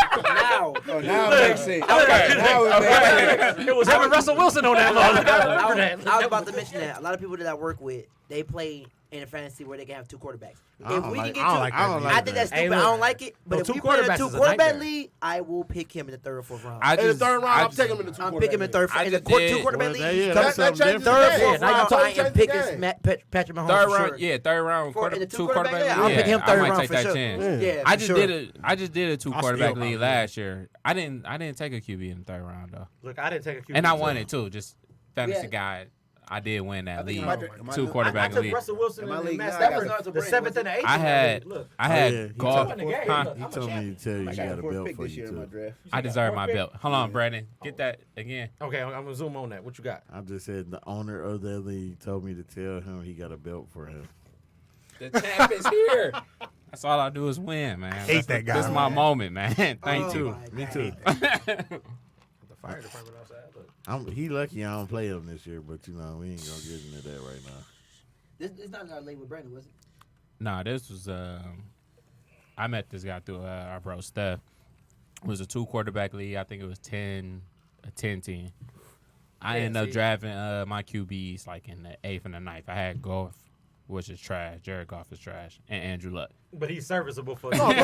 Speaker 2: Now it makes sense.
Speaker 5: Okay.
Speaker 2: Now it makes sense.
Speaker 1: It was him and Russell Wilson on that one.
Speaker 4: I was about to mention that. A lot of people that I work with, they play in a fantasy where they can have 2 quarterbacks.
Speaker 3: I
Speaker 4: If
Speaker 3: don't
Speaker 4: we
Speaker 3: like-
Speaker 4: can get
Speaker 3: I don't
Speaker 4: two,
Speaker 3: like that
Speaker 4: I
Speaker 3: either.
Speaker 4: think that's
Speaker 1: Hey,
Speaker 4: stupid.
Speaker 1: look.
Speaker 4: I don't like it. But
Speaker 1: No,
Speaker 4: if
Speaker 1: 2
Speaker 4: we play in a
Speaker 1: quarterbacks
Speaker 4: 2
Speaker 1: is a
Speaker 4: quarterback
Speaker 1: nightmare.
Speaker 4: league, I will pick him in the 3rd or 4th round.
Speaker 5: I
Speaker 6: In the
Speaker 5: just,
Speaker 6: 3rd round,
Speaker 5: I
Speaker 6: I'm
Speaker 5: just-
Speaker 6: taking him in the 2
Speaker 4: I'm picking him in 3rd.
Speaker 5: I
Speaker 4: In the
Speaker 5: just did-
Speaker 4: 2 quarterback
Speaker 3: Well,
Speaker 4: league,
Speaker 3: yeah,
Speaker 6: That-
Speaker 3: that's
Speaker 6: that
Speaker 3: something
Speaker 6: changes the
Speaker 3: different.
Speaker 6: game.
Speaker 4: third, fourth
Speaker 1: now you're
Speaker 4: round,
Speaker 1: talking-
Speaker 4: I am
Speaker 6: change the
Speaker 4: picking
Speaker 6: game.
Speaker 4: Patrick Mahomes
Speaker 5: 3rd
Speaker 4: for
Speaker 5: round,
Speaker 4: sure.
Speaker 5: yeah, 3rd round,
Speaker 4: In the 2 quarterback
Speaker 5: league.
Speaker 4: league, I'll pick him
Speaker 5: I
Speaker 4: 3rd
Speaker 5: might
Speaker 4: round
Speaker 5: take
Speaker 4: for
Speaker 5: that
Speaker 4: sure.
Speaker 5: chance.
Speaker 4: Yeah,
Speaker 5: I
Speaker 4: for
Speaker 5: just
Speaker 4: sure.
Speaker 5: did a 2 quarterback
Speaker 7: steal
Speaker 5: league
Speaker 7: probably.
Speaker 5: last year. I didn't take a QB in the 3rd round though,
Speaker 1: Look, I didn't take a QB.
Speaker 5: and I won it too. Just fantasy
Speaker 4: Yeah.
Speaker 5: guy, I did win that league.
Speaker 2: am I-
Speaker 5: 2
Speaker 1: I
Speaker 5: quarterback
Speaker 1: took
Speaker 5: league.
Speaker 1: Russell Wilson
Speaker 2: In my
Speaker 1: and
Speaker 2: league
Speaker 1: Matt
Speaker 2: now, I
Speaker 1: Stafford,
Speaker 2: got
Speaker 4: to
Speaker 1: the
Speaker 4: bring,
Speaker 1: 7th and the 8th.
Speaker 5: I had
Speaker 1: Look,
Speaker 3: Oh, yeah, he
Speaker 5: golf.
Speaker 1: took the game.
Speaker 5: Huh?
Speaker 1: Look,
Speaker 3: He
Speaker 1: I'm a
Speaker 3: told me
Speaker 1: champion.
Speaker 3: to tell you
Speaker 2: I
Speaker 3: he
Speaker 2: got
Speaker 3: got
Speaker 2: a
Speaker 3: a
Speaker 2: fourth
Speaker 3: belt
Speaker 2: pick
Speaker 3: for
Speaker 2: this year
Speaker 3: you
Speaker 2: in my
Speaker 3: too.
Speaker 2: draft.
Speaker 5: I deserve my belt. Hold on, Brandon. Get that again.
Speaker 1: Okay, I'm gonna zoom on that. What you got?
Speaker 3: I just said the owner of that league told me to tell him he got a belt for him.
Speaker 5: The champ is here. That's all I do is win, man.
Speaker 7: Hate that guy,
Speaker 5: This is my
Speaker 7: man.
Speaker 5: moment, man. Thank
Speaker 4: Oh
Speaker 5: you.
Speaker 4: my
Speaker 3: Me
Speaker 4: God.
Speaker 3: too.
Speaker 1: The fire department outside. Look.
Speaker 3: He lucky I don't play him this year, but you know we ain't gonna get into that right now.
Speaker 4: This not our league with Brandon, was it?
Speaker 5: Nah, this was I met this guy through our bro Steph. It was a 2 quarterback league. I think it was a 10 team. I ended up drafting my QBs like in the 8th and the 9th. I had Goff, which is trash. Jared Goff is trash, and Andrew Luck.
Speaker 1: But he's serviceable for
Speaker 6: Golf,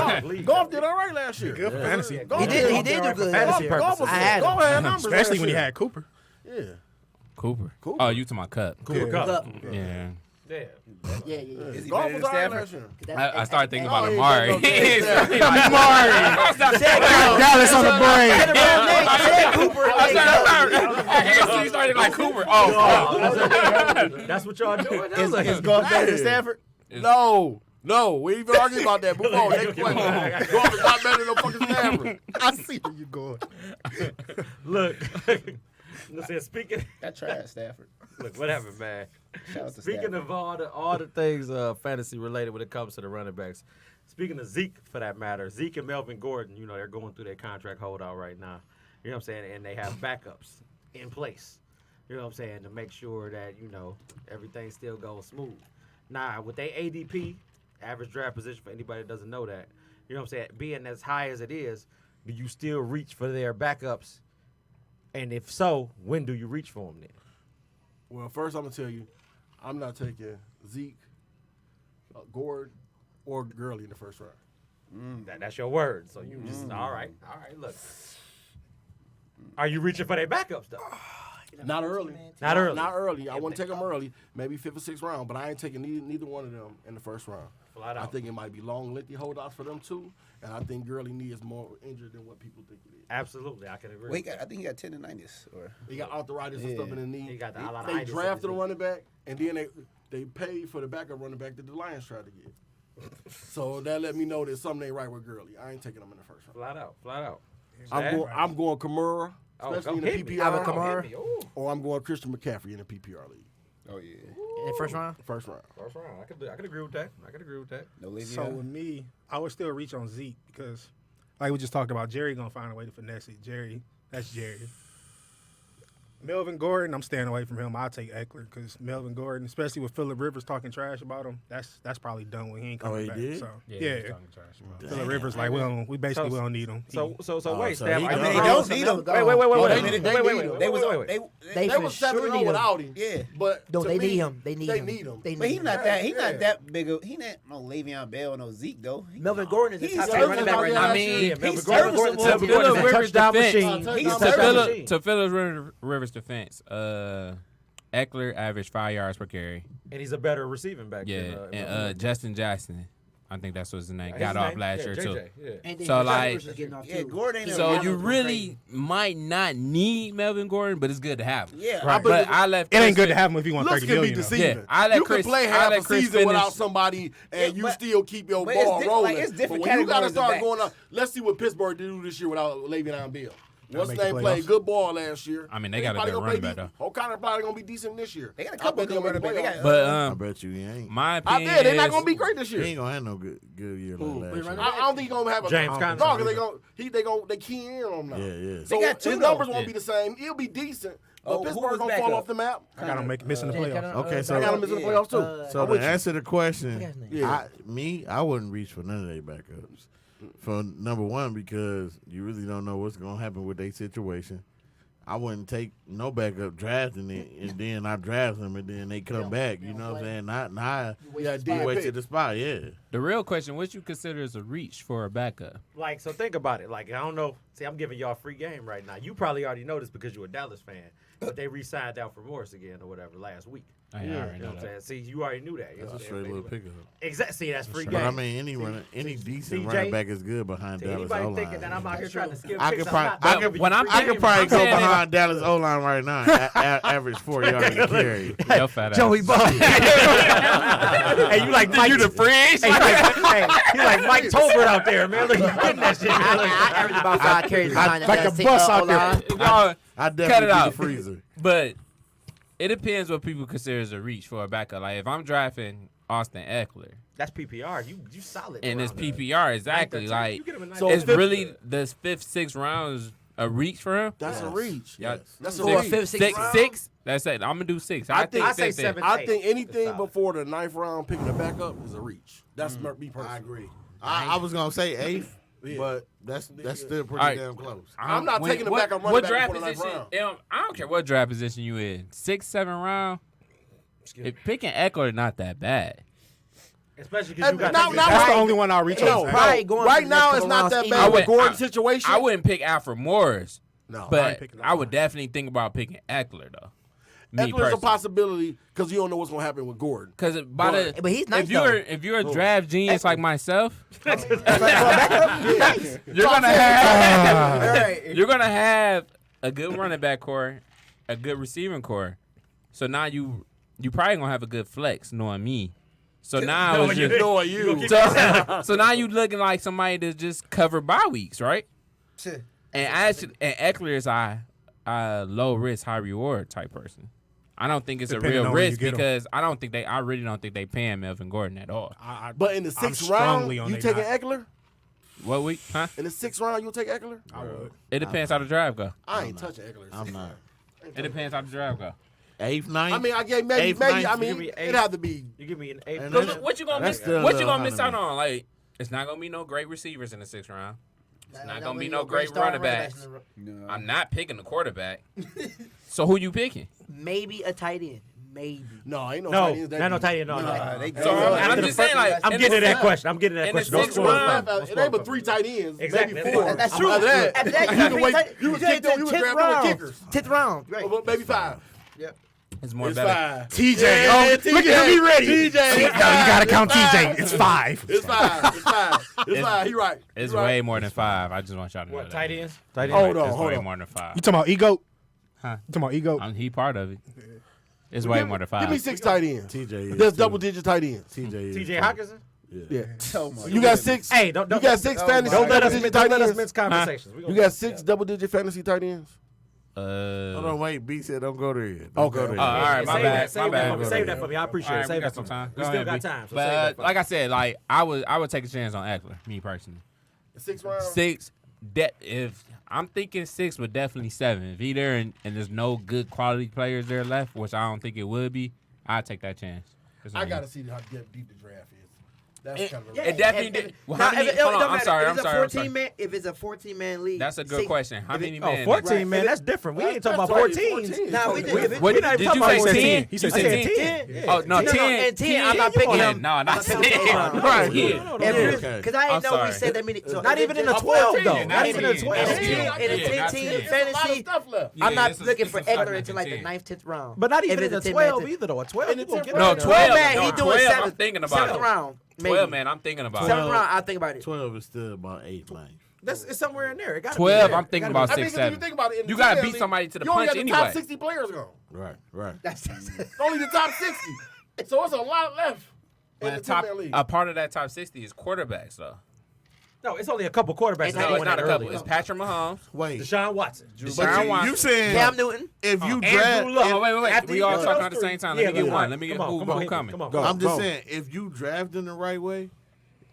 Speaker 6: Golf did all right last year.
Speaker 7: Good for fantasy.
Speaker 6: Golf
Speaker 4: He did do good last
Speaker 1: fantasy
Speaker 4: year.
Speaker 1: purposes.
Speaker 6: Golf
Speaker 4: I had
Speaker 6: Golf
Speaker 4: him.
Speaker 6: had numbers
Speaker 7: Especially
Speaker 6: last
Speaker 7: when he
Speaker 6: year.
Speaker 7: had Cooper.
Speaker 6: Yeah.
Speaker 5: Cooper.
Speaker 6: Cooper.
Speaker 5: Oh, you to my cup.
Speaker 1: Cooper Cup.
Speaker 4: Cup.
Speaker 5: Yeah.
Speaker 1: Yeah.
Speaker 4: Yeah.
Speaker 2: Is he
Speaker 6: Goff
Speaker 2: better
Speaker 6: was
Speaker 2: than
Speaker 6: all right
Speaker 2: Stafford?
Speaker 6: last year.
Speaker 5: I started thinking about
Speaker 6: Oh,
Speaker 5: Amari.
Speaker 6: he ain't got no
Speaker 7: Dallas on the brain.
Speaker 5: He started like Cooper. Oh,
Speaker 2: That's what y'all doing. Is Goff better than Stafford?
Speaker 6: No, we ain't even arguing about that. Move on. Next question. Goff is not better than fucking Stafford.
Speaker 7: I see where you going.
Speaker 1: Look. Listen, speaking.
Speaker 2: That trash Stafford.
Speaker 1: Look, what happened, man?
Speaker 2: Shout out to
Speaker 1: Speaking
Speaker 2: Stafford.
Speaker 1: of all the things fantasy related when it comes to the running backs. Speaking of Zeke, for that matter, Zeke and Melvin Gordon, they're going through their contract holdout right now. You know what I'm saying? And they have backups in place. You know what I'm saying? To make sure that, everything still goes smooth. Now, with their ADP, average draft position, for anybody that doesn't know that, you know what I'm saying? Being as high as it is, do you still reach for their backups? And if so, when do you reach for them then?
Speaker 6: Well, first I'm gonna tell you, I'm not taking Zeke, Gordon, or Gurley in the first round.
Speaker 1: That's your word. So you just all right. Look, are you reaching for their backups though?
Speaker 6: Not early.
Speaker 1: Not early.
Speaker 6: Not early. I want to take them early, maybe 5th or 6th round, but I ain't taking neither one of them in the first round.
Speaker 1: Flat out.
Speaker 6: I think it might be long, lengthy holdouts for them too, and I think Gurley is more injured than what people think it is.
Speaker 1: Absolutely, I can agree.
Speaker 2: Wait, I think he got tendonitis. Or
Speaker 6: He got arthritis and stuff in the knee.
Speaker 1: He got the
Speaker 6: They
Speaker 1: arthritis in
Speaker 6: drafted a
Speaker 1: his knee.
Speaker 6: running back, and then they paid for the backup running back that the Lions tried to get. So that let me know that something ain't right with Gurley. I ain't taking him in the first round.
Speaker 1: Flat out.
Speaker 6: I'm going Kamara, especially in the
Speaker 1: hit me.
Speaker 6: PPR,
Speaker 4: Kamara.
Speaker 1: Hit me. Ooh.
Speaker 6: or I'm going Christian McCaffrey in the PPR league.
Speaker 2: oh yeah,
Speaker 4: In the first round?
Speaker 6: First round.
Speaker 1: First round. I could agree with that.
Speaker 2: no Le'Veon.
Speaker 7: So with me, I would still reach on Zeke because, like we just talked about, Jerry gonna find a way to finesse it. That's Jerry. Melvin Gordon, I'm staying away from him. I'll take Eckler because Melvin Gordon, especially with Phillip Rivers talking trash about him, that's probably done when he ain't coming
Speaker 3: he
Speaker 7: back.
Speaker 3: did?
Speaker 7: So
Speaker 5: yeah.
Speaker 7: yeah. Phillip Rivers like we basically we don't need him.
Speaker 1: So wait,
Speaker 3: so
Speaker 1: Steph.
Speaker 3: he
Speaker 1: are you
Speaker 3: gone.
Speaker 2: They
Speaker 1: wrong?
Speaker 2: don't need him.
Speaker 1: Wait.
Speaker 6: They need him.
Speaker 2: They was
Speaker 1: wait.
Speaker 4: They
Speaker 6: They
Speaker 4: for
Speaker 6: was
Speaker 4: sure
Speaker 6: 7-0
Speaker 4: need him.
Speaker 6: without him.
Speaker 2: Yeah.
Speaker 6: But
Speaker 4: No,
Speaker 6: to
Speaker 4: they
Speaker 6: me,
Speaker 4: need him. They need him.
Speaker 6: They
Speaker 2: But
Speaker 6: need
Speaker 2: he's
Speaker 6: him.
Speaker 2: not that. He's
Speaker 6: Yeah.
Speaker 2: not that big. He not no Le'Veon Bell, no Zeke though.
Speaker 4: Melvin Gordon is
Speaker 2: He's
Speaker 4: the top
Speaker 2: serviceable
Speaker 4: running back right now.
Speaker 5: I mean,
Speaker 1: Yeah, Melvin
Speaker 2: He's
Speaker 1: Gordon.
Speaker 2: serviceable.
Speaker 1: Melvin
Speaker 5: To
Speaker 1: Gordon's a
Speaker 5: Phillip Rivers'
Speaker 1: touchdown
Speaker 5: defense.
Speaker 1: machine. He's a
Speaker 2: He's
Speaker 1: touchdown
Speaker 2: serviceable.
Speaker 1: machine.
Speaker 5: To Phillip Rivers' defense, Eckler averaged 5 yards per carry.
Speaker 1: And he's a better receiving back.
Speaker 5: Yeah,
Speaker 1: than,
Speaker 5: and Justin Jackson, I think that's what his name,
Speaker 1: his
Speaker 5: got off
Speaker 1: name?
Speaker 5: last
Speaker 1: Yeah,
Speaker 5: year
Speaker 1: JJ,
Speaker 5: too.
Speaker 1: Yeah.
Speaker 4: And then
Speaker 5: So,
Speaker 4: Phillip
Speaker 5: like-
Speaker 4: Rivers is getting off
Speaker 2: Yeah,
Speaker 4: too.
Speaker 2: Gordon ain't
Speaker 5: So
Speaker 2: no-
Speaker 5: you
Speaker 4: Allen's
Speaker 5: really
Speaker 4: crazy.
Speaker 5: might not need Melvin Gordon, but it's good to have him.
Speaker 2: Yeah,
Speaker 1: Right.
Speaker 5: But I left.
Speaker 7: It ain't
Speaker 5: Chris
Speaker 7: good to have him if you want
Speaker 6: Looks
Speaker 7: 30
Speaker 6: can be
Speaker 7: million. though.
Speaker 6: deceiving.
Speaker 5: Yeah, I let
Speaker 6: you
Speaker 5: Chris-
Speaker 6: can play
Speaker 5: I
Speaker 6: half
Speaker 5: let
Speaker 6: a
Speaker 5: Chris
Speaker 6: season
Speaker 5: finish.
Speaker 6: without somebody, and
Speaker 2: Yeah,
Speaker 6: you
Speaker 2: but-
Speaker 6: still keep your
Speaker 2: but it's
Speaker 6: ball rolling.
Speaker 2: it's different
Speaker 6: but when you got to
Speaker 2: categories of
Speaker 6: start
Speaker 2: backs.
Speaker 6: going up, let's see what Pittsburgh do this year without Le'Veon Bell. What's
Speaker 7: make
Speaker 6: his
Speaker 7: the
Speaker 6: name played
Speaker 7: playoffs.
Speaker 6: good ball last year.
Speaker 5: I mean, they got a
Speaker 6: probably
Speaker 5: good
Speaker 6: gonna
Speaker 5: running
Speaker 6: play
Speaker 5: back,
Speaker 6: decent. O'Connor probably gonna be decent this year.
Speaker 2: They got a
Speaker 6: I
Speaker 2: couple
Speaker 6: bet
Speaker 2: good
Speaker 6: they'll make
Speaker 2: running
Speaker 6: the
Speaker 2: backs. They
Speaker 6: playoffs.
Speaker 5: But
Speaker 3: I bet you he ain't.
Speaker 5: my
Speaker 6: I
Speaker 5: opinion
Speaker 6: did. They're not
Speaker 5: is-
Speaker 6: gonna be great this
Speaker 3: He
Speaker 6: year.
Speaker 3: ain't gonna have no good year like last year.
Speaker 6: I don't think he's gonna have a
Speaker 1: James
Speaker 6: no,
Speaker 1: Conner.
Speaker 6: because they key in on him now.
Speaker 3: Yeah.
Speaker 6: So
Speaker 2: They got two,
Speaker 6: his
Speaker 2: though.
Speaker 6: numbers won't
Speaker 5: Yeah.
Speaker 6: be the same. He'll be decent, but
Speaker 2: Oh, who
Speaker 6: Pittsburgh
Speaker 2: was
Speaker 6: gonna
Speaker 2: back
Speaker 6: fall
Speaker 2: up?
Speaker 6: off the map.
Speaker 7: I got him missing the playoffs.
Speaker 3: Okay, so
Speaker 6: I got him missing the playoffs too.
Speaker 3: So
Speaker 6: I'm
Speaker 3: to
Speaker 6: with you.
Speaker 3: answer the question,
Speaker 4: What's his name?
Speaker 6: Yeah.
Speaker 3: I wouldn't reach for none of their backups. For number one, because you really don't know what's gonna happen with their situation. I wouldn't take no backup drafting it, and then I draft them, and then they come back. You know what I'm saying? Not
Speaker 6: Yeah,
Speaker 3: you
Speaker 6: dead
Speaker 3: wait
Speaker 6: pick.
Speaker 3: to the spot. Yeah.
Speaker 5: The real question: what you consider as a reach for a backup?
Speaker 1: Like, so think about it. Like, I don't know. See, I'm giving y'all free game right now. You probably already know this because you're a Dallas fan. But they re-signed out for Morris again or whatever last week.
Speaker 5: I already
Speaker 1: You know
Speaker 5: know
Speaker 1: what I'm
Speaker 5: that.
Speaker 1: saying? See, you already knew that. You know
Speaker 3: That's a
Speaker 1: what I'm
Speaker 3: straight
Speaker 1: saying?
Speaker 3: little pickup.
Speaker 1: Exactly. See, that's free
Speaker 3: But
Speaker 1: game.
Speaker 3: I mean, any decent
Speaker 1: CJ,
Speaker 3: running back is good behind
Speaker 1: To
Speaker 3: Dallas
Speaker 1: anybody
Speaker 3: O-line.
Speaker 1: thinking that I'm out here trying to skip
Speaker 3: I
Speaker 1: picks,
Speaker 3: could
Speaker 1: I'm
Speaker 3: probably,
Speaker 1: not.
Speaker 3: I
Speaker 1: I'm
Speaker 3: could,
Speaker 1: giving
Speaker 5: when
Speaker 1: you
Speaker 5: I'm-
Speaker 1: free
Speaker 3: I could
Speaker 1: game.
Speaker 3: probably
Speaker 1: I'm
Speaker 3: go
Speaker 1: saying it.
Speaker 3: behind Dallas O-line right now. Average 4 yards a carry.
Speaker 5: Your fat
Speaker 1: Joey
Speaker 5: ass.
Speaker 1: Buck. Hey, you like Mike? You the fringe? Hey, you like Mike Tolbert out there, man. Look, you getting that shit. Man. Look.
Speaker 4: I average about 5 carries behind
Speaker 7: like
Speaker 4: that
Speaker 7: a bus out there.
Speaker 4: O-line.
Speaker 5: No,
Speaker 3: I
Speaker 5: Cut
Speaker 3: definitely
Speaker 5: it
Speaker 3: be
Speaker 5: out.
Speaker 3: the freezer.
Speaker 5: but it depends what people consider as a reach for a backup. Like if I'm drafting Austin Eckler
Speaker 1: That's PPR. You solid.
Speaker 5: and it's
Speaker 1: around there.
Speaker 5: PPR, exactly.
Speaker 1: You
Speaker 5: Like
Speaker 1: get him a nice-
Speaker 6: So
Speaker 5: it's
Speaker 6: fifth-
Speaker 5: really the 5th, 6th rounds a reach for him.
Speaker 6: That's a reach.
Speaker 5: Yeah.
Speaker 6: That's a
Speaker 4: For a
Speaker 6: reach.
Speaker 4: 5th, 6th round?
Speaker 5: Six. That's it. I'm gonna do 6.
Speaker 6: I think-
Speaker 1: I say
Speaker 5: fifth, fifth.
Speaker 1: 7.
Speaker 6: I think anything
Speaker 1: Solid.
Speaker 6: before the 9th round picking a backup is a reach. That's me personally.
Speaker 3: I agree. I was gonna say 8th, but that's still pretty
Speaker 5: All right.
Speaker 3: damn close.
Speaker 6: I'm not taking the
Speaker 5: what-
Speaker 6: backup running
Speaker 5: What
Speaker 6: back
Speaker 5: draft
Speaker 6: before the 9th
Speaker 5: position?
Speaker 6: round.
Speaker 5: I don't care what draft position you in. 6th, 7th round. If picking Eckler not that bad.
Speaker 1: Especially because you got
Speaker 6: Now-
Speaker 1: that-
Speaker 6: now-
Speaker 7: That's the
Speaker 6: Right.
Speaker 7: only one I'll reach
Speaker 6: No,
Speaker 7: on.
Speaker 4: Probably going
Speaker 6: right
Speaker 4: for the
Speaker 6: now
Speaker 4: next
Speaker 6: it's
Speaker 4: couple
Speaker 6: not
Speaker 4: rounds
Speaker 6: that
Speaker 4: either.
Speaker 6: bad
Speaker 5: I
Speaker 6: with
Speaker 5: would-
Speaker 6: Gordon's situation.
Speaker 5: I wouldn't pick Alfred Morris,
Speaker 6: No,
Speaker 5: but
Speaker 7: picking
Speaker 5: I would definitely think about picking Eckler though. Me
Speaker 6: Eckler's a
Speaker 5: personally.
Speaker 6: possibility because you don't know what's gonna happen with Gordon.
Speaker 5: Because by
Speaker 4: But he's nice,
Speaker 5: if you're a draft genius like myself,
Speaker 4: Nice.
Speaker 5: you're gonna have a good running back core, a good receiving core. So now you probably gonna have a good flex, knowing me. So now it's just
Speaker 6: Knowing you.
Speaker 5: so now you looking like somebody that's just covered bye weeks, right? And Eckler is a low risk, high reward type person. I don't think it's
Speaker 7: Depending
Speaker 5: a real
Speaker 7: on where you
Speaker 5: risk
Speaker 7: get 'em.
Speaker 5: because I really don't think they paying Melvin Gordon at all.
Speaker 6: But in the
Speaker 7: I'm
Speaker 6: 6th round,
Speaker 7: strongly on
Speaker 6: you
Speaker 7: they
Speaker 6: taking
Speaker 7: not.
Speaker 6: Eckler?
Speaker 5: What week? Huh?
Speaker 6: In the 6th round, you'll take Eckler?
Speaker 7: I would.
Speaker 5: It depends how the drive go.
Speaker 6: I ain't touching Eckler.
Speaker 3: I'm not.
Speaker 5: It depends how the drive go.
Speaker 3: 8th, 9th.
Speaker 6: I mean, I gave maybe.
Speaker 3: Eighth,
Speaker 6: I
Speaker 3: ninth,
Speaker 6: mean,
Speaker 1: give me
Speaker 6: it'd
Speaker 1: eighth.
Speaker 6: have to be.
Speaker 1: You give me an 8.
Speaker 3: And
Speaker 5: Cause
Speaker 3: that's-
Speaker 5: what you gonna
Speaker 3: that's
Speaker 5: miss?
Speaker 3: still
Speaker 5: What
Speaker 3: a
Speaker 5: you gonna miss
Speaker 3: little
Speaker 5: out on? Like, it's not gonna be no great receivers in the 6th round. It's not gonna be no
Speaker 4: great
Speaker 5: great running backs. I'm not picking the quarterback. So who you picking?
Speaker 4: Maybe a tight end. Maybe.
Speaker 6: No, ain't no
Speaker 1: No,
Speaker 6: tight ends that
Speaker 1: not no
Speaker 6: deep.
Speaker 1: tight end. No.
Speaker 5: So I'm just saying, like,
Speaker 1: I'm
Speaker 5: in
Speaker 1: getting to
Speaker 5: the-
Speaker 1: that question. I'm getting to that
Speaker 5: in the
Speaker 1: question. Don't
Speaker 5: sixth
Speaker 1: spoil it
Speaker 5: round,
Speaker 1: for me.
Speaker 6: It ain't but 3 tight ends.
Speaker 1: Exactly.
Speaker 6: Maybe 4.
Speaker 4: That's true.
Speaker 6: After that,
Speaker 4: After that,
Speaker 6: you
Speaker 4: you
Speaker 6: can wait.
Speaker 4: tight-
Speaker 6: You would
Speaker 4: get
Speaker 6: kick them. You would
Speaker 4: 10th
Speaker 6: grab them
Speaker 4: round.
Speaker 6: kickers.
Speaker 4: 10th round. Right.
Speaker 6: Well, maybe 5.
Speaker 5: It's more
Speaker 6: It's
Speaker 5: better.
Speaker 6: 5.
Speaker 7: TJ,
Speaker 6: Yeah,
Speaker 7: look at him, he ready.
Speaker 6: TJ,
Speaker 7: No, you gotta count TJ. It's 5.
Speaker 6: It's 5. It's 5. It's 5. He right.
Speaker 5: It's
Speaker 6: He right.
Speaker 5: way more than 5. I just want y'all to know
Speaker 1: What,
Speaker 5: that.
Speaker 1: tight ends? Tight ends?
Speaker 6: Hold on,
Speaker 5: It's
Speaker 6: hold
Speaker 5: way
Speaker 6: on.
Speaker 5: more than 5.
Speaker 7: You talking about ego?
Speaker 5: Huh?
Speaker 7: You talking about ego?
Speaker 5: He part of it. It's way more than 5.
Speaker 6: Give me 6 tight ends.
Speaker 3: TJ is
Speaker 6: That's
Speaker 3: too.
Speaker 6: double-digit tight ends.
Speaker 3: TJ is
Speaker 1: TJ
Speaker 3: too.
Speaker 1: Hawkinson?
Speaker 6: Yeah.
Speaker 2: Oh my
Speaker 6: You got 6.
Speaker 1: Hey, don't
Speaker 6: You got 6 fantasy
Speaker 1: Don't let us
Speaker 6: double-digit
Speaker 1: don't
Speaker 6: tight
Speaker 1: let us
Speaker 6: ends.
Speaker 1: miss conversations. We
Speaker 6: You
Speaker 1: gonna-
Speaker 6: got 6 double-digit fantasy tight ends.
Speaker 3: Hold on, wait. B said don't go there yet.
Speaker 6: Okay.
Speaker 3: Go there
Speaker 5: all
Speaker 3: yet.
Speaker 5: right, my
Speaker 1: Save
Speaker 5: bad.
Speaker 1: that, save
Speaker 5: My
Speaker 1: that
Speaker 5: bad.
Speaker 1: for me. Save that for me. I appreciate
Speaker 5: All
Speaker 1: it.
Speaker 5: right,
Speaker 1: Save
Speaker 5: we
Speaker 1: that
Speaker 5: got
Speaker 1: for
Speaker 5: some
Speaker 1: me.
Speaker 5: time.
Speaker 1: We
Speaker 5: Go
Speaker 1: still
Speaker 5: ahead,
Speaker 1: got
Speaker 5: B.
Speaker 1: time. So
Speaker 5: But
Speaker 1: save that for
Speaker 5: like
Speaker 1: me.
Speaker 5: I said, like I would take a chance on Eckler, me personally.
Speaker 6: 6th round.
Speaker 5: 6. If I'm thinking 6, but definitely 7. If he there and there's no good quality players there left, which I don't think it would be, I'd take that chance.
Speaker 6: I got to see how deep the draft is. That's kind of
Speaker 5: It definitely did. Well, how many? Hold on, I'm sorry. I'm sorry.
Speaker 4: If it's a 14-man league,
Speaker 5: That's a good question. How many men?
Speaker 1: 14, man. That's different. We ain't talking about 14s.
Speaker 4: Nah, we did.
Speaker 5: What
Speaker 1: We're not
Speaker 5: did
Speaker 1: even
Speaker 5: you
Speaker 1: talking
Speaker 5: say?
Speaker 1: about
Speaker 5: 10?
Speaker 7: He said
Speaker 1: 10.
Speaker 5: Oh no, 10.
Speaker 4: And 10, I'm not picking him.
Speaker 5: No, not 10.
Speaker 6: Right.
Speaker 5: Yeah.
Speaker 4: Because I
Speaker 5: I'm
Speaker 4: didn't know we
Speaker 5: sorry.
Speaker 4: said that many. So
Speaker 1: Not
Speaker 4: if
Speaker 1: even
Speaker 4: it's
Speaker 1: in the
Speaker 4: just-
Speaker 1: 12, though.
Speaker 5: Not
Speaker 1: Not even in the
Speaker 5: even.
Speaker 1: 12.
Speaker 5: Not
Speaker 4: In
Speaker 5: even.
Speaker 4: a 10
Speaker 5: Yeah, not
Speaker 4: team
Speaker 5: 10.
Speaker 6: There's a lot of
Speaker 4: fantasy,
Speaker 6: stuff left.
Speaker 4: I'm not
Speaker 5: it's a-
Speaker 4: looking
Speaker 5: it's
Speaker 4: for
Speaker 5: a start
Speaker 4: Eckler
Speaker 5: at
Speaker 4: until like the
Speaker 5: 10.
Speaker 4: 9th, 10th round.
Speaker 1: But not
Speaker 4: If
Speaker 1: even in
Speaker 4: it's
Speaker 1: the
Speaker 4: a 10-man
Speaker 1: 12
Speaker 4: team.
Speaker 1: either, though. A 12, you gonna get
Speaker 5: No,
Speaker 1: out there.
Speaker 5: 12.
Speaker 4: man,
Speaker 5: no,
Speaker 4: he doing
Speaker 5: 12,
Speaker 4: 7th.
Speaker 5: I'm thinking about
Speaker 4: 7th
Speaker 5: it.
Speaker 4: round. Maybe.
Speaker 5: 12, man, I'm thinking about
Speaker 4: 7th
Speaker 5: it.
Speaker 4: round, I think about it.
Speaker 3: 12 is still about 8, 9.
Speaker 1: It's somewhere in there. It gotta be
Speaker 5: 12,
Speaker 1: there.
Speaker 5: I'm thinking
Speaker 1: It gotta
Speaker 5: about
Speaker 1: be
Speaker 6: I mean,
Speaker 5: 6,
Speaker 6: if you
Speaker 5: 7.
Speaker 6: think about it, in
Speaker 5: You
Speaker 6: the
Speaker 5: gotta
Speaker 6: 10-man
Speaker 5: beat
Speaker 6: league,
Speaker 5: somebody to the
Speaker 6: you only
Speaker 5: punch
Speaker 6: got the
Speaker 5: anyway.
Speaker 6: top 60 players gone.
Speaker 3: Right, right.
Speaker 4: That's
Speaker 6: Only the top 60. So it's a lot left in
Speaker 5: But
Speaker 6: the
Speaker 5: top,
Speaker 6: 10-man league.
Speaker 5: a part of that top 60 is quarterbacks, though.
Speaker 1: No, it's only a couple quarterbacks.
Speaker 4: It's
Speaker 1: that
Speaker 5: No,
Speaker 1: go
Speaker 5: it's
Speaker 1: in
Speaker 5: not a
Speaker 1: there
Speaker 5: couple.
Speaker 1: early.
Speaker 5: It's Patrick Mahomes.
Speaker 3: Wait.
Speaker 1: Deshaun Watson.
Speaker 5: Deshaun Watson.
Speaker 3: You saying
Speaker 4: Cam Newton.
Speaker 3: if you
Speaker 1: Andrew
Speaker 3: draft,
Speaker 1: Luck.
Speaker 5: Oh, wait.
Speaker 1: After
Speaker 5: We
Speaker 1: you
Speaker 5: all
Speaker 1: go
Speaker 5: talking
Speaker 1: those
Speaker 5: at the
Speaker 1: three.
Speaker 5: same time.
Speaker 1: Yeah,
Speaker 5: Let me get
Speaker 1: let's
Speaker 5: one.
Speaker 1: go.
Speaker 5: Let me get
Speaker 1: Come on,
Speaker 5: who
Speaker 1: come on,
Speaker 5: coming.
Speaker 1: Come on,
Speaker 6: Go.
Speaker 3: I'm just
Speaker 6: Go.
Speaker 3: saying if you draft in the right way,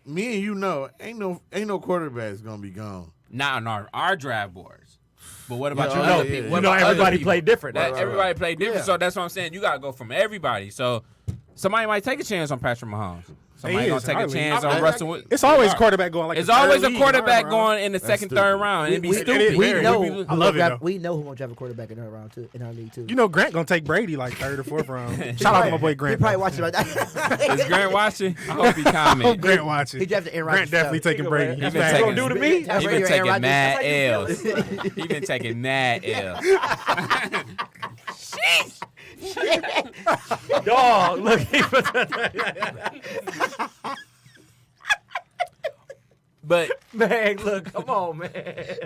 Speaker 3: me and you know ain't no quarterbacks gonna be gone.
Speaker 5: Not on our draft boards. But what about
Speaker 3: Yeah,
Speaker 5: you
Speaker 3: oh,
Speaker 5: other
Speaker 3: yeah,
Speaker 5: people?
Speaker 3: yeah.
Speaker 5: What
Speaker 1: You know,
Speaker 5: about other
Speaker 1: everybody
Speaker 5: people?
Speaker 1: play different.
Speaker 5: That-
Speaker 1: Right.
Speaker 5: Everybody play different.
Speaker 6: Yeah.
Speaker 5: So that's what I'm saying. You gotta go from everybody. So somebody might take a chance on Patrick Mahomes. Somebody
Speaker 7: He
Speaker 5: gonna
Speaker 7: is,
Speaker 5: take a
Speaker 7: hardly.
Speaker 5: chance
Speaker 6: I-
Speaker 5: on
Speaker 6: I-
Speaker 5: Russell. Wilson.
Speaker 7: It's always a quarterback going like
Speaker 5: It's
Speaker 7: the third
Speaker 5: always a
Speaker 7: lead,
Speaker 5: quarterback
Speaker 7: third round.
Speaker 5: going in the second,
Speaker 3: stupid.
Speaker 5: third round. It'd be
Speaker 4: We-
Speaker 5: stupid.
Speaker 7: it is.
Speaker 4: We
Speaker 7: Very.
Speaker 4: know.
Speaker 7: I love it, though.
Speaker 4: We know who gonna drive a quarterback in our round too, in our league too.
Speaker 7: You know Grant gonna take Brady like 3rd or 4th round. Shout out to my boy
Speaker 4: He
Speaker 7: Grant.
Speaker 4: probably
Speaker 7: though.
Speaker 4: watching right now.
Speaker 5: Is Grant watching? I hope he
Speaker 7: Oh,
Speaker 5: comment.
Speaker 7: Grant watching.
Speaker 4: He drafted Aaron
Speaker 7: Grant
Speaker 4: Rodgers.
Speaker 7: definitely taking Brady.
Speaker 5: He
Speaker 7: He's
Speaker 5: been
Speaker 7: back.
Speaker 5: taking-
Speaker 1: gonna do to me?
Speaker 4: Tom
Speaker 5: He
Speaker 4: Brady
Speaker 5: been
Speaker 4: or Aaron
Speaker 5: taking
Speaker 4: Rodgers.
Speaker 5: mad
Speaker 4: That's how you
Speaker 5: L's.
Speaker 4: feel.
Speaker 5: He been taking mad L's.
Speaker 1: Dog, look.
Speaker 5: But
Speaker 1: Man, look, come on, man.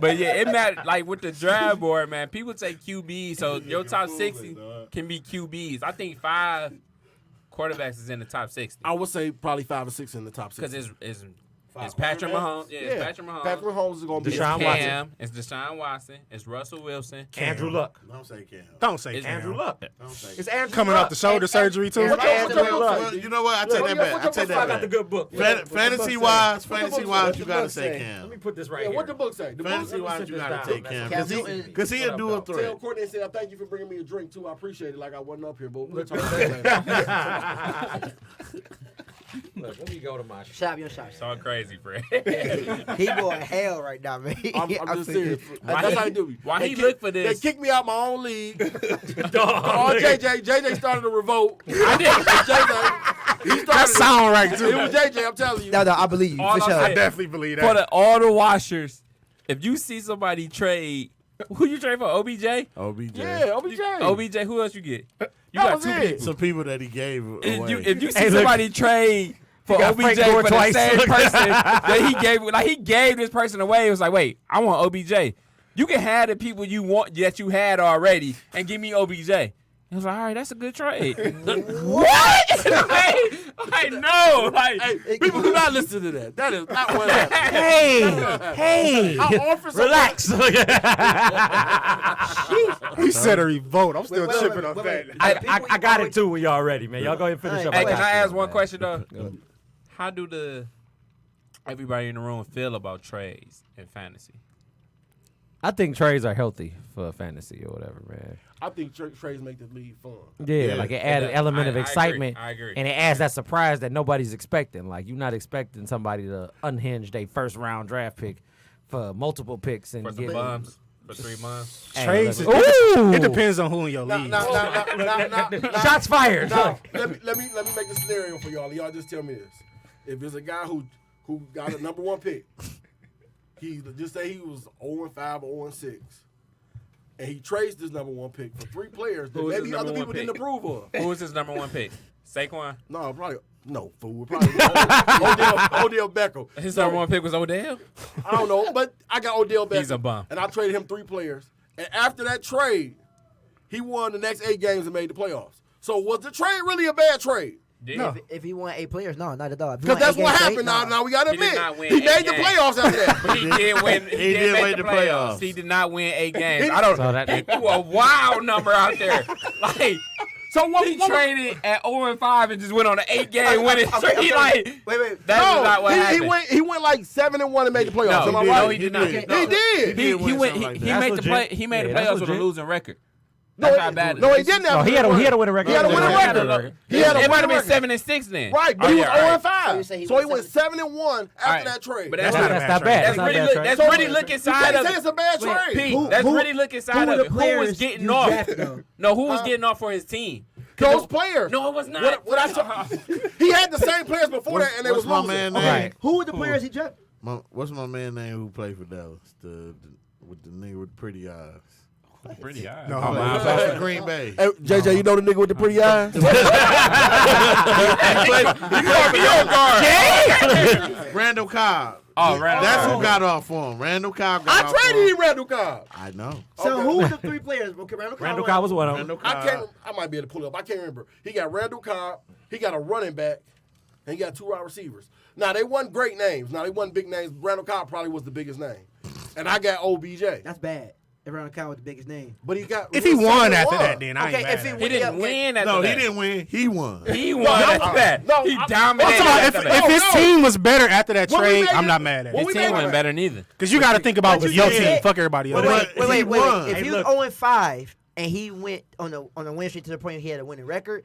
Speaker 5: But yeah, it matters. Like with the draft board, man, people take QBs, so your top 60 can be QBs. I think 5 quarterbacks is in the top 60
Speaker 6: I would say probably 5 or 6 in the top 60.
Speaker 5: because it's Patrick Mahomes. Yeah, it's Patrick Mahomes.
Speaker 6: Patrick Mahomes is going to be
Speaker 1: Deshaun
Speaker 5: It's
Speaker 1: Watson.
Speaker 5: Cam. It's Deshaun Watson. It's Russell Wilson.
Speaker 1: Andrew Luck.
Speaker 3: Don't say Cam.
Speaker 7: Don't say
Speaker 5: It's
Speaker 7: Cam.
Speaker 1: Andrew Luck.
Speaker 3: Don't say.
Speaker 1: It's Andrew
Speaker 7: Coming
Speaker 1: Luck.
Speaker 7: off the shoulder surgery too.
Speaker 4: Andrew
Speaker 1: Andrew
Speaker 4: Luck.
Speaker 3: Well, you know what? I take that back. I take
Speaker 1: I got
Speaker 3: that
Speaker 1: the
Speaker 3: back.
Speaker 1: good book.
Speaker 3: Fantasy wise, you gotta say
Speaker 1: Let
Speaker 3: Cam.
Speaker 1: me put this right
Speaker 6: Yeah,
Speaker 1: here.
Speaker 6: what the book say? The book
Speaker 3: Fantasy
Speaker 6: say
Speaker 3: wise, you gotta take Cam
Speaker 4: Cam
Speaker 3: because
Speaker 4: Newton.
Speaker 3: he'll do a
Speaker 6: Tell
Speaker 3: threat.
Speaker 6: Courtney and say, thank you for bringing me a drink, too. I appreciate it like I wasn't up here, but we'll talk about that later.
Speaker 1: Look, let me go to my
Speaker 4: Shop your shop.
Speaker 5: It's all crazy, Fred.
Speaker 4: He going hell right now, man.
Speaker 6: I'm just serious.
Speaker 5: Why
Speaker 6: That's
Speaker 5: he-
Speaker 6: how they do me.
Speaker 5: why
Speaker 6: They
Speaker 5: he
Speaker 6: kick-
Speaker 5: look for this?
Speaker 6: They kicked me out my own league.
Speaker 1: dog.
Speaker 6: Oh, JJ started a revolt.
Speaker 5: I did.
Speaker 6: JJ, he
Speaker 7: That
Speaker 6: started
Speaker 7: sound right
Speaker 6: it
Speaker 7: too.
Speaker 6: was JJ, I'm telling you.
Speaker 4: No, I believe you
Speaker 5: All
Speaker 4: for
Speaker 5: I'm
Speaker 4: sure.
Speaker 7: I
Speaker 5: saying-
Speaker 7: definitely believe
Speaker 5: For
Speaker 7: that.
Speaker 5: all the washers, if you see somebody trade Who you trade for? OBJ?
Speaker 3: OBJ.
Speaker 6: Yeah, OBJ.
Speaker 5: OBJ. Who else you get? You
Speaker 6: That
Speaker 5: got
Speaker 6: was
Speaker 5: two
Speaker 6: it.
Speaker 5: people.
Speaker 3: Some people that he gave away.
Speaker 5: If you see
Speaker 1: Hey, look.
Speaker 5: somebody trade for
Speaker 1: got
Speaker 5: OBJ
Speaker 1: Frank
Speaker 5: for
Speaker 1: Gore
Speaker 5: the
Speaker 1: twice.
Speaker 5: same person that he gave, like he gave this person away, it was like, wait, I want OBJ. You can have the people you want that you had already and give me OBJ. It was like, all right, that's a good trade. What? I know. Like,
Speaker 6: People do not listen to that. That is not what happened.
Speaker 1: Hey,
Speaker 6: I'm on for some-
Speaker 1: relax.
Speaker 7: He said a revolt. I'm still
Speaker 4: Wait,
Speaker 7: tripping on
Speaker 4: wait,
Speaker 7: that.
Speaker 4: wait.
Speaker 1: I got it too when y'all ready, man. Y'all go ahead and finish up.
Speaker 5: hey,
Speaker 1: I
Speaker 5: can
Speaker 1: got
Speaker 5: I
Speaker 1: you,
Speaker 5: ask one
Speaker 1: man.
Speaker 5: question though? How do everybody in the room feel about trades in fantasy?
Speaker 1: I think trades are healthy for fantasy or whatever, man.
Speaker 6: I think trades make the league fun.
Speaker 1: Yeah,
Speaker 3: Yeah,
Speaker 1: like it
Speaker 5: it
Speaker 1: adds an
Speaker 5: does.
Speaker 1: element of
Speaker 5: I agree.
Speaker 1: excitement.
Speaker 5: I agree.
Speaker 1: And it adds that surprise that nobody's expecting. Like you're not expecting somebody to unhinge their first round draft pick for multiple picks and
Speaker 5: For some
Speaker 1: get
Speaker 5: bums for 3 months.
Speaker 1: Hey,
Speaker 7: Trades.
Speaker 1: look.
Speaker 7: It depends on who in your league.
Speaker 1: Shots fired.
Speaker 6: Now, let me make the scenario for y'all. Y'all just tell me this: if there's a guy who got a number 1 pick, he just say he was 0-5 or 0-6, and he trades this number 1 pick for 3 players that
Speaker 5: Who is
Speaker 6: maybe
Speaker 5: his
Speaker 6: other
Speaker 5: number
Speaker 6: people
Speaker 5: 1
Speaker 6: didn't
Speaker 5: pick?
Speaker 6: approve of.
Speaker 5: Who was his number 1 pick? Saquon.
Speaker 6: No, probably no fool. Probably Odell Beckham.
Speaker 5: His number 1 pick was Odell.
Speaker 6: I don't know, but I got Odell Beckham.
Speaker 5: He's a bum.
Speaker 6: And I traded him 3 players. And after that trade, he won the next 8 games and made the playoffs. So was the trade really a bad trade?
Speaker 5: No.
Speaker 4: If he won 8 players, no, not at all.
Speaker 6: Because that's what happened. Now we got to
Speaker 5: He did
Speaker 6: admit,
Speaker 5: not win
Speaker 6: he
Speaker 5: 8
Speaker 6: made the
Speaker 5: games.
Speaker 6: playoffs after that.
Speaker 5: But he did win. He did make the playoffs. He did not win 8 games. I don't.
Speaker 1: So that-
Speaker 5: He threw a wild number out there. Like
Speaker 6: So what?
Speaker 5: he traded at 0-5 and just went on an 8-game winning streak. He like
Speaker 4: Wait.
Speaker 5: that is not what
Speaker 6: he
Speaker 5: happened.
Speaker 6: He went like 7-1 and made the playoffs. Am I
Speaker 5: No,
Speaker 6: right?
Speaker 5: he did not.
Speaker 3: He did.
Speaker 5: No.
Speaker 6: He did.
Speaker 5: He
Speaker 3: win
Speaker 5: went.
Speaker 3: something like
Speaker 5: He
Speaker 3: that.
Speaker 5: made
Speaker 1: That's
Speaker 5: the play.
Speaker 1: legit.
Speaker 5: He made the
Speaker 1: Yeah, that's
Speaker 5: playoffs with a
Speaker 1: legit.
Speaker 5: losing record.
Speaker 6: No,
Speaker 5: That's how bad it
Speaker 6: no, he
Speaker 5: is.
Speaker 6: didn't.
Speaker 1: No,
Speaker 6: have
Speaker 1: he had a winning record.
Speaker 6: He had a winning
Speaker 1: He had a
Speaker 6: record.
Speaker 1: record.
Speaker 6: He had a
Speaker 5: It might have
Speaker 6: winning
Speaker 5: been
Speaker 6: record.
Speaker 5: 7-6 then.
Speaker 6: Right, but
Speaker 5: Oh,
Speaker 6: he was
Speaker 5: yeah, all right.
Speaker 6: 0-5.
Speaker 4: So you say he
Speaker 6: So he
Speaker 4: went
Speaker 6: went 7-1 after
Speaker 5: Alright.
Speaker 6: that trade.
Speaker 5: But
Speaker 1: That's
Speaker 5: that's
Speaker 1: not
Speaker 5: not
Speaker 1: bad.
Speaker 5: That's
Speaker 1: That's
Speaker 5: pretty.
Speaker 1: not
Speaker 5: Look,
Speaker 1: bad
Speaker 5: that's
Speaker 1: trade.
Speaker 5: pretty look
Speaker 6: You
Speaker 5: inside
Speaker 6: can't
Speaker 5: of
Speaker 6: say
Speaker 5: it.
Speaker 6: it's a bad trade.
Speaker 5: Pete, that's really look inside
Speaker 4: who
Speaker 5: of
Speaker 4: were
Speaker 5: it.
Speaker 4: the
Speaker 5: Who
Speaker 4: players
Speaker 5: was getting
Speaker 4: you
Speaker 5: off?
Speaker 4: drafted, though?
Speaker 5: No, who was getting off for his team?
Speaker 6: Those players.
Speaker 5: No, it was not.
Speaker 6: What I saw, he had the same players before that, and they was
Speaker 3: What's my
Speaker 6: losing.
Speaker 3: man
Speaker 1: Right.
Speaker 3: name?
Speaker 4: Who were the players he drafted?
Speaker 3: What's my man name who played for Dallas? With the nigga with the pretty eyes.
Speaker 5: Pretty high.
Speaker 7: No,
Speaker 3: Oh,
Speaker 7: man.
Speaker 3: he played for Green Bay.
Speaker 6: Hey, JJ, you know the nigga with the pretty eyes?
Speaker 3: Randall Cobb.
Speaker 5: Oh, Randall.
Speaker 3: That's
Speaker 5: Cobb.
Speaker 3: who got off for him. Randall Cobb got
Speaker 6: I
Speaker 3: off for
Speaker 6: traded
Speaker 3: him.
Speaker 6: him Randall Cobb.
Speaker 3: I know.
Speaker 4: So
Speaker 6: Okay.
Speaker 4: who were the 3 players? Okay,
Speaker 1: Randall Cobb was one of them.
Speaker 3: Randall
Speaker 6: I
Speaker 3: Cobb.
Speaker 6: can't. I might be able to pull it up. I can't remember. He got Randall Cobb. He got a running back, and he got 2 wide receivers. Now they wasn't great names. Now they wasn't big names. Randall Cobb probably was the biggest name, and I got OBJ.
Speaker 4: That's bad. Around Kyle was the biggest name.
Speaker 6: But he got.
Speaker 7: If he won after
Speaker 6: 7-1.
Speaker 7: that, then I ain't
Speaker 4: Okay,
Speaker 7: mad
Speaker 4: if
Speaker 7: at
Speaker 4: he
Speaker 7: him.
Speaker 5: He didn't win after
Speaker 3: No,
Speaker 5: that.
Speaker 3: he didn't win. He won.
Speaker 5: He won after that.
Speaker 6: No,
Speaker 5: He
Speaker 6: I'm
Speaker 5: dominated
Speaker 7: I'm talking
Speaker 5: after
Speaker 7: about
Speaker 5: that.
Speaker 7: if his team was better after that
Speaker 6: When we
Speaker 7: trade,
Speaker 6: made
Speaker 7: I'm
Speaker 6: it-
Speaker 7: not mad at
Speaker 6: when
Speaker 7: it.
Speaker 6: we
Speaker 5: His
Speaker 6: made
Speaker 5: team
Speaker 6: it-
Speaker 5: wasn't better neither.
Speaker 7: Because you got to think about
Speaker 6: But
Speaker 7: your
Speaker 6: you
Speaker 7: team.
Speaker 6: said-
Speaker 7: Fuck everybody else.
Speaker 3: But
Speaker 4: Wait.
Speaker 3: he won.
Speaker 4: If
Speaker 3: Hey,
Speaker 4: he
Speaker 3: look.
Speaker 4: was 0-5 and he went on a win streak to the point he had a winning record,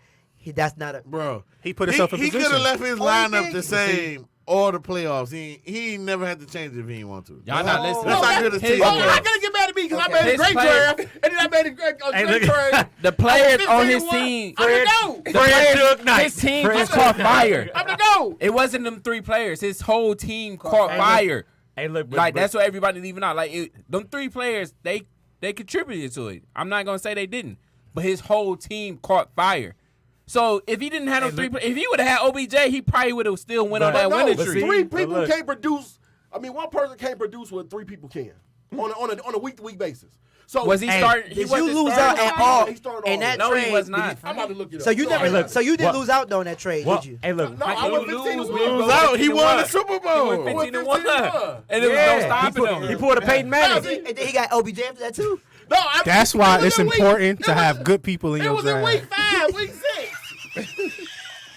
Speaker 4: that's not a.
Speaker 3: Bro,
Speaker 7: He put himself in
Speaker 3: he could
Speaker 7: position.
Speaker 3: have left his
Speaker 4: Only
Speaker 3: lineup
Speaker 4: thing-
Speaker 3: the same all the playoffs. He ain't never had to change it if he didn't want to.
Speaker 5: Y'all not listening.
Speaker 3: That's how good a team
Speaker 6: Oh,
Speaker 3: is.
Speaker 6: you're not gonna get mad at me because I
Speaker 4: Okay.
Speaker 6: made a
Speaker 5: His
Speaker 6: great
Speaker 5: player-
Speaker 6: draft, and then I made a great
Speaker 1: look-
Speaker 6: trade.
Speaker 5: The players
Speaker 6: I'm
Speaker 5: on his
Speaker 6: 15-1.
Speaker 5: team.
Speaker 6: I'm the GOAT.
Speaker 5: The players, his team
Speaker 1: Fred
Speaker 5: just
Speaker 1: Shook
Speaker 5: caught
Speaker 1: Knight.
Speaker 5: fire.
Speaker 6: I'm the GOAT.
Speaker 5: It wasn't them 3 players. His whole team caught fire.
Speaker 1: Hey, look,
Speaker 5: Like that's what everybody leaving out. Like them 3 players, they contributed to it. I'm not gonna say they didn't, but his whole team caught fire. So if he didn't have no 3, if he would have had OBJ, he probably would have still went on
Speaker 1: But
Speaker 5: that
Speaker 6: No,
Speaker 5: winning
Speaker 1: but
Speaker 5: streak.
Speaker 1: see-
Speaker 6: 3
Speaker 1: but
Speaker 6: people
Speaker 1: look.
Speaker 6: can't produce. I mean, one person can't produce what 3 people can on a week-to-week basis. So
Speaker 5: Was he
Speaker 1: Hey,
Speaker 5: starting? He
Speaker 4: Did you
Speaker 5: wasn't
Speaker 4: lose
Speaker 5: starting.
Speaker 4: out at all
Speaker 6: He started
Speaker 4: in
Speaker 6: all
Speaker 4: that
Speaker 6: of
Speaker 5: No,
Speaker 4: trade?
Speaker 5: he was not.
Speaker 6: I'm about to look it up.
Speaker 4: So you
Speaker 6: No,
Speaker 4: never.
Speaker 6: I-
Speaker 1: look,
Speaker 4: So you didn't
Speaker 1: what-
Speaker 4: lose out though in that trade,
Speaker 1: Well,
Speaker 4: did you?
Speaker 1: hey, look.
Speaker 6: No, I
Speaker 5: He
Speaker 6: went
Speaker 5: would
Speaker 6: 15
Speaker 5: lose.
Speaker 6: to
Speaker 5: We
Speaker 6: one.
Speaker 5: would
Speaker 3: Lose out. He
Speaker 5: go
Speaker 3: won the
Speaker 5: 15-1.
Speaker 3: Super
Speaker 5: He
Speaker 3: Bowl.
Speaker 5: went 15-1,
Speaker 6: 15-1.
Speaker 5: and there was no stopping him.
Speaker 1: He pulled a Peyton Manning.
Speaker 4: And then he got OBJ after that too.
Speaker 6: No,
Speaker 7: That's why it's important to have good people in
Speaker 6: It
Speaker 7: your
Speaker 6: was in week
Speaker 7: draft.
Speaker 6: 5, week 6.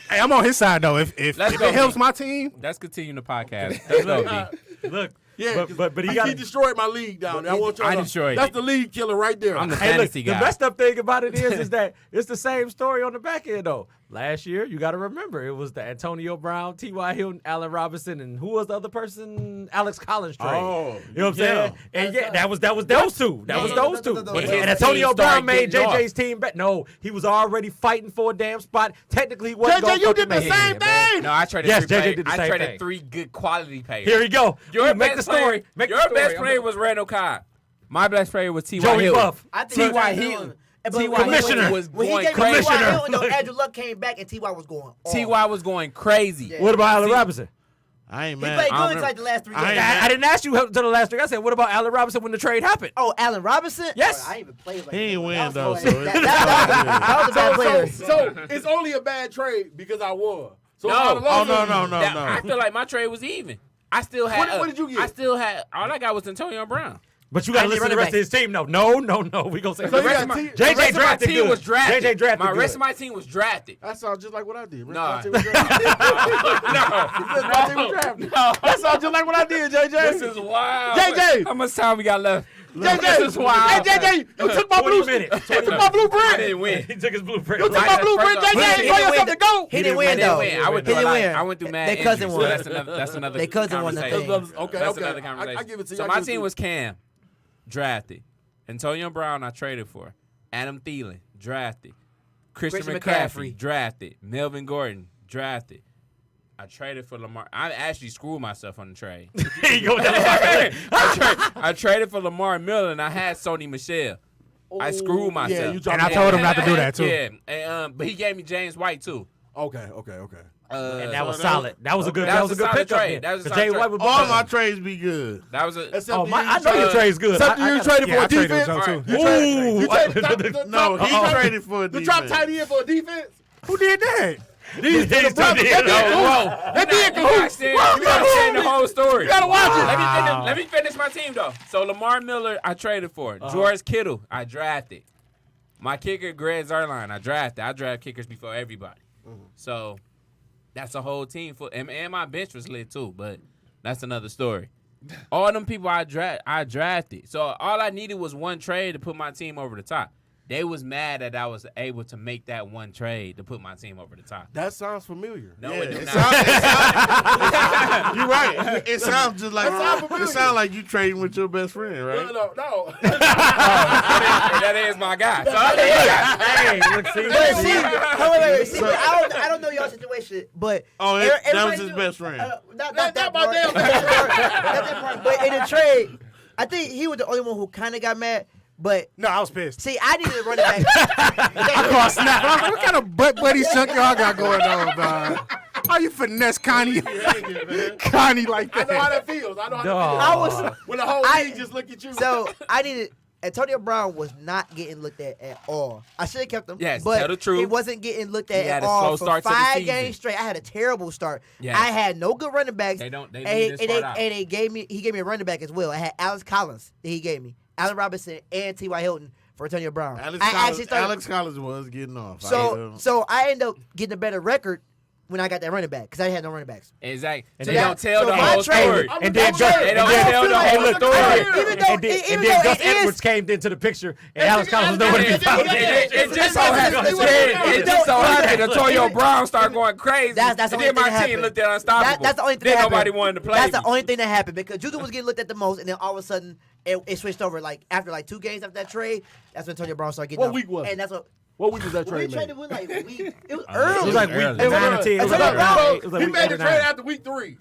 Speaker 7: Hey, I'm on his side though. If
Speaker 5: Let's
Speaker 7: it
Speaker 5: go,
Speaker 7: helps
Speaker 5: B.
Speaker 7: my team,
Speaker 5: Let's continue the podcast. Let's go, B.
Speaker 1: Look,
Speaker 6: Yeah,
Speaker 1: but he got.
Speaker 6: he destroyed my league down there. I want y'all
Speaker 5: I
Speaker 6: to-
Speaker 5: destroyed
Speaker 6: That's
Speaker 5: it.
Speaker 6: the league killer right there.
Speaker 5: I'm the
Speaker 1: Hey, look,
Speaker 5: fantasy
Speaker 1: the
Speaker 5: guy.
Speaker 1: messed up thing about it is that it's the same story on the back end though. Last year, you got to remember, it was the Antonio Brown, T.Y. Hilton, Allen Robinson, and who was the other person? Alex Collins trade.
Speaker 3: Oh,
Speaker 1: You know what I'm saying? And yeah, that was those two. That was those two.
Speaker 4: no,
Speaker 1: And
Speaker 5: his
Speaker 1: Antonio
Speaker 5: team
Speaker 1: Brown
Speaker 5: started
Speaker 1: made
Speaker 5: getting
Speaker 1: JJ's team back. No, he was already fighting for a damn spot. Technically, he wasn't
Speaker 6: JJ,
Speaker 1: gonna
Speaker 6: you
Speaker 1: fucking
Speaker 6: did the
Speaker 1: make it,
Speaker 6: same
Speaker 1: man.
Speaker 6: thing.
Speaker 5: No, I traded
Speaker 1: Yes,
Speaker 5: 3
Speaker 1: JJ
Speaker 5: players.
Speaker 1: did the
Speaker 5: I
Speaker 1: same
Speaker 5: traded
Speaker 1: thing.
Speaker 5: 3 good quality players.
Speaker 1: Here you go.
Speaker 5: Your
Speaker 1: You make
Speaker 5: best
Speaker 1: the story.
Speaker 5: player,
Speaker 1: Make
Speaker 5: your
Speaker 1: the story.
Speaker 5: best
Speaker 1: I'm
Speaker 5: player
Speaker 1: not-
Speaker 5: was Randall Cobb. My best player was T.Y.
Speaker 1: Joey
Speaker 5: Hilton.
Speaker 1: Buff.
Speaker 4: I think
Speaker 5: T.Y.
Speaker 4: Hilton.
Speaker 5: Hilton.
Speaker 4: But
Speaker 5: T.Y.
Speaker 1: Commissioner.
Speaker 5: was
Speaker 4: When he
Speaker 5: going
Speaker 4: gave me
Speaker 5: crazy.
Speaker 4: T.Y. Hilton, though, Andrew Luck came back and T.Y. was going off.
Speaker 5: T.Y. was going crazy.
Speaker 4: Yeah.
Speaker 1: What about Allen Robinson?
Speaker 3: I ain't
Speaker 4: He
Speaker 3: mad.
Speaker 4: played
Speaker 5: I don't
Speaker 4: good
Speaker 5: know.
Speaker 4: inside the last 3
Speaker 3: I ain't
Speaker 4: games.
Speaker 3: mad.
Speaker 1: I didn't ask you to the last week. I said, what about Allen Robinson when the trade happened?
Speaker 4: Oh, Allen Robinson?
Speaker 1: Yes.
Speaker 4: Oh, I didn't even play like
Speaker 3: He ain't
Speaker 4: that.
Speaker 3: win,
Speaker 4: That
Speaker 3: though,
Speaker 4: was-
Speaker 3: so it's-
Speaker 4: that was a bad player.
Speaker 6: So it's only a bad trade because I won. So
Speaker 5: No.
Speaker 6: all the
Speaker 3: Oh,
Speaker 6: losses-
Speaker 3: no.
Speaker 5: I feel like my trade was even. I still had.
Speaker 6: What did you get?
Speaker 5: I still had. All I got was Antonio Brown.
Speaker 1: But you got to
Speaker 4: I need
Speaker 1: listen to the
Speaker 4: running
Speaker 1: rest of his team. No. We going to say
Speaker 6: So
Speaker 1: the
Speaker 6: you
Speaker 1: rest
Speaker 6: got
Speaker 1: of my
Speaker 6: T-
Speaker 5: The rest
Speaker 1: JJ
Speaker 5: of my
Speaker 1: drafted
Speaker 5: team
Speaker 1: good.
Speaker 5: was drafted.
Speaker 1: JJ drafted
Speaker 5: My
Speaker 1: good.
Speaker 5: rest of my team was drafted.
Speaker 6: That sounds just like what I did.
Speaker 5: No.
Speaker 6: My team was drafted. My team was drafted. That sounds just like what I did, JJ.
Speaker 5: This is wild.
Speaker 6: JJ.
Speaker 5: How much time we got left?
Speaker 6: JJ.
Speaker 5: This is wild.
Speaker 6: Hey, JJ, you took my
Speaker 1: 20
Speaker 6: blue.
Speaker 1: minutes.
Speaker 6: You took my blueprint.
Speaker 5: I didn't win.
Speaker 1: He took his blueprint.
Speaker 6: You took my blueprint,
Speaker 5: First off,
Speaker 6: JJ.
Speaker 5: he
Speaker 6: Enjoy
Speaker 5: didn't
Speaker 6: yourself to go.
Speaker 4: He didn't win,
Speaker 5: I didn't
Speaker 4: though.
Speaker 5: win. I went
Speaker 4: He
Speaker 5: through a
Speaker 4: didn't
Speaker 5: lot.
Speaker 4: win.
Speaker 5: I went through mad
Speaker 4: They cousin
Speaker 5: injuries,
Speaker 4: won.
Speaker 5: so that's another
Speaker 4: They cousin won the
Speaker 5: conversation.
Speaker 4: thing.
Speaker 6: Okay,
Speaker 5: That's
Speaker 6: okay.
Speaker 5: another conversation.
Speaker 6: I give it to you.
Speaker 5: So
Speaker 6: I
Speaker 5: my
Speaker 6: give it to
Speaker 5: team
Speaker 6: you.
Speaker 5: was Cam, drafted. Antonio Brown, I traded for. Adam Thielen, drafted. Christian
Speaker 4: Christian
Speaker 5: McCaffrey,
Speaker 4: McCaffrey.
Speaker 5: drafted. Melvin Gordon, drafted. I traded for Lamar. I actually screwed myself on the trade.
Speaker 1: He go down the
Speaker 5: I traded for Lamar Miller, and I had Sony Michel. I screwed myself.
Speaker 6: Yeah, you dropped
Speaker 7: And I told him not to do that, too.
Speaker 5: Yeah, and, but he gave me James White too.
Speaker 6: Okay.
Speaker 1: And that was
Speaker 3: So
Speaker 1: solid. That was a good.
Speaker 5: That
Speaker 1: That
Speaker 5: was
Speaker 1: was
Speaker 5: a
Speaker 1: a good
Speaker 5: solid
Speaker 1: pickup.
Speaker 5: trade.
Speaker 1: Then.
Speaker 5: That was a
Speaker 1: 'Cause
Speaker 5: solid
Speaker 1: Jay
Speaker 5: trade.
Speaker 1: White was
Speaker 3: All my
Speaker 1: better.
Speaker 3: trades be good.
Speaker 5: That was a.
Speaker 6: Except
Speaker 1: Oh
Speaker 6: for
Speaker 1: my!
Speaker 6: you
Speaker 1: I know your trade's good.
Speaker 6: Except for you traded
Speaker 7: Yeah,
Speaker 6: for
Speaker 7: I
Speaker 6: a
Speaker 7: traded
Speaker 6: defense.
Speaker 7: him too.
Speaker 5: Alright.
Speaker 6: You traded
Speaker 3: No, he traded for a
Speaker 6: the top
Speaker 3: defense.
Speaker 6: tight end for a defense.
Speaker 7: Who did that?
Speaker 1: These
Speaker 6: brothers,
Speaker 1: two did.
Speaker 6: they
Speaker 5: Whoa.
Speaker 6: They did
Speaker 5: You gotta understand the whole story.
Speaker 6: You gotta watch it.
Speaker 5: Let me finish my team though. So Lamar Miller, I traded for. George Kittle, I drafted. My kicker, Greg Zuerlein, I drafted. I draft kickers before everybody. So that's a whole team full. And my bench was lit too, but that's another story. All them people I drafted. So all I needed was one trade to put my team over the top. They was mad that I was able to make that one trade to put my team over the top.
Speaker 6: That sounds familiar.
Speaker 5: No,
Speaker 3: Yeah,
Speaker 5: it did
Speaker 3: it
Speaker 5: not.
Speaker 3: You're right. It sounds just like it sounds like you trading with your best friend, right?
Speaker 6: No.
Speaker 5: That is my guy. So
Speaker 1: Hey, look, see,
Speaker 4: But see, wait. See, but I don't know y'all situation, but
Speaker 3: Oh,
Speaker 4: everybody
Speaker 3: that was his
Speaker 4: do-
Speaker 3: best friend.
Speaker 4: Not
Speaker 6: Not
Speaker 4: that
Speaker 6: my
Speaker 4: part.
Speaker 6: damn
Speaker 4: Not that part. But in the trade, I think he was the only one who kind of got mad. But
Speaker 7: No, I was pissed.
Speaker 4: see, I needed to run it back.
Speaker 7: I called snap. I was like, what kind of butt buddy shunk y'all got going on, dog? How you finesse Connie like
Speaker 6: I know how
Speaker 7: that?
Speaker 6: that feels. I know how
Speaker 1: Dog.
Speaker 6: that feels. When the whole
Speaker 4: I-
Speaker 6: league just look at you.
Speaker 4: So I needed. Antonio Brown was not getting looked at all. I should have kept him.
Speaker 5: Yes,
Speaker 4: but
Speaker 5: tell the truth.
Speaker 4: he wasn't getting looked at
Speaker 5: He had
Speaker 4: at
Speaker 5: a
Speaker 4: all
Speaker 5: slow
Speaker 4: for
Speaker 5: start to the
Speaker 4: 5
Speaker 5: season.
Speaker 4: games straight. I had a terrible start.
Speaker 5: Yes.
Speaker 4: I had no good running backs.
Speaker 5: They
Speaker 4: and
Speaker 5: need
Speaker 4: they,
Speaker 5: this
Speaker 4: and
Speaker 5: part
Speaker 4: they,
Speaker 5: out.
Speaker 4: and they gave me. He gave me a running back as well. I had Alex Collins that he gave me, Allen Robinson, and T.Y. Hilton for Antonio Brown.
Speaker 3: Alex Collins was getting off.
Speaker 4: So I ended up getting a better record when I got that running back because I had no running backs.
Speaker 5: Exactly.
Speaker 1: And
Speaker 5: They
Speaker 1: then-
Speaker 5: don't tell
Speaker 4: so
Speaker 5: the
Speaker 4: my
Speaker 5: whole
Speaker 4: trade-
Speaker 5: story.
Speaker 6: I'm
Speaker 1: And then
Speaker 6: a
Speaker 1: Gus,
Speaker 6: trade.
Speaker 5: They don't
Speaker 6: I
Speaker 5: tell
Speaker 6: feel
Speaker 5: the
Speaker 6: like
Speaker 5: whole
Speaker 6: it's a
Speaker 5: story.
Speaker 6: trade.
Speaker 4: Even though-
Speaker 1: and then
Speaker 4: even though
Speaker 1: Gus
Speaker 4: it is-
Speaker 1: Edwards came into the picture, and Alex Collins was nowhere to be found.
Speaker 5: It just so happened. It just so happened. Antonio Brown started going crazy.
Speaker 4: That's the
Speaker 5: and
Speaker 4: only
Speaker 5: then
Speaker 4: thing
Speaker 5: my
Speaker 4: that
Speaker 5: team
Speaker 4: happened.
Speaker 5: looked at unstoppable.
Speaker 4: That's the only thing
Speaker 5: Then
Speaker 4: that happened.
Speaker 5: nobody wanted to play.
Speaker 4: That's
Speaker 5: me.
Speaker 4: the only thing that happened because Juju was getting looked at the most, and then all of a sudden it switched over. Like after 2 games after that trade, that's when Antonio Brown started getting.
Speaker 6: What
Speaker 4: up.
Speaker 6: week was it?
Speaker 4: And that's
Speaker 6: What week was that
Speaker 4: we
Speaker 6: trade
Speaker 4: traded
Speaker 6: made?
Speaker 4: with it was
Speaker 1: It
Speaker 4: early.
Speaker 1: was like week
Speaker 5: Early.
Speaker 1: 9 or 10. It was
Speaker 4: Antonio
Speaker 1: like
Speaker 4: Brown-
Speaker 1: it was like
Speaker 6: He
Speaker 1: week
Speaker 6: made
Speaker 1: 8
Speaker 6: the
Speaker 1: or
Speaker 6: trade
Speaker 1: 9.
Speaker 6: after week 3.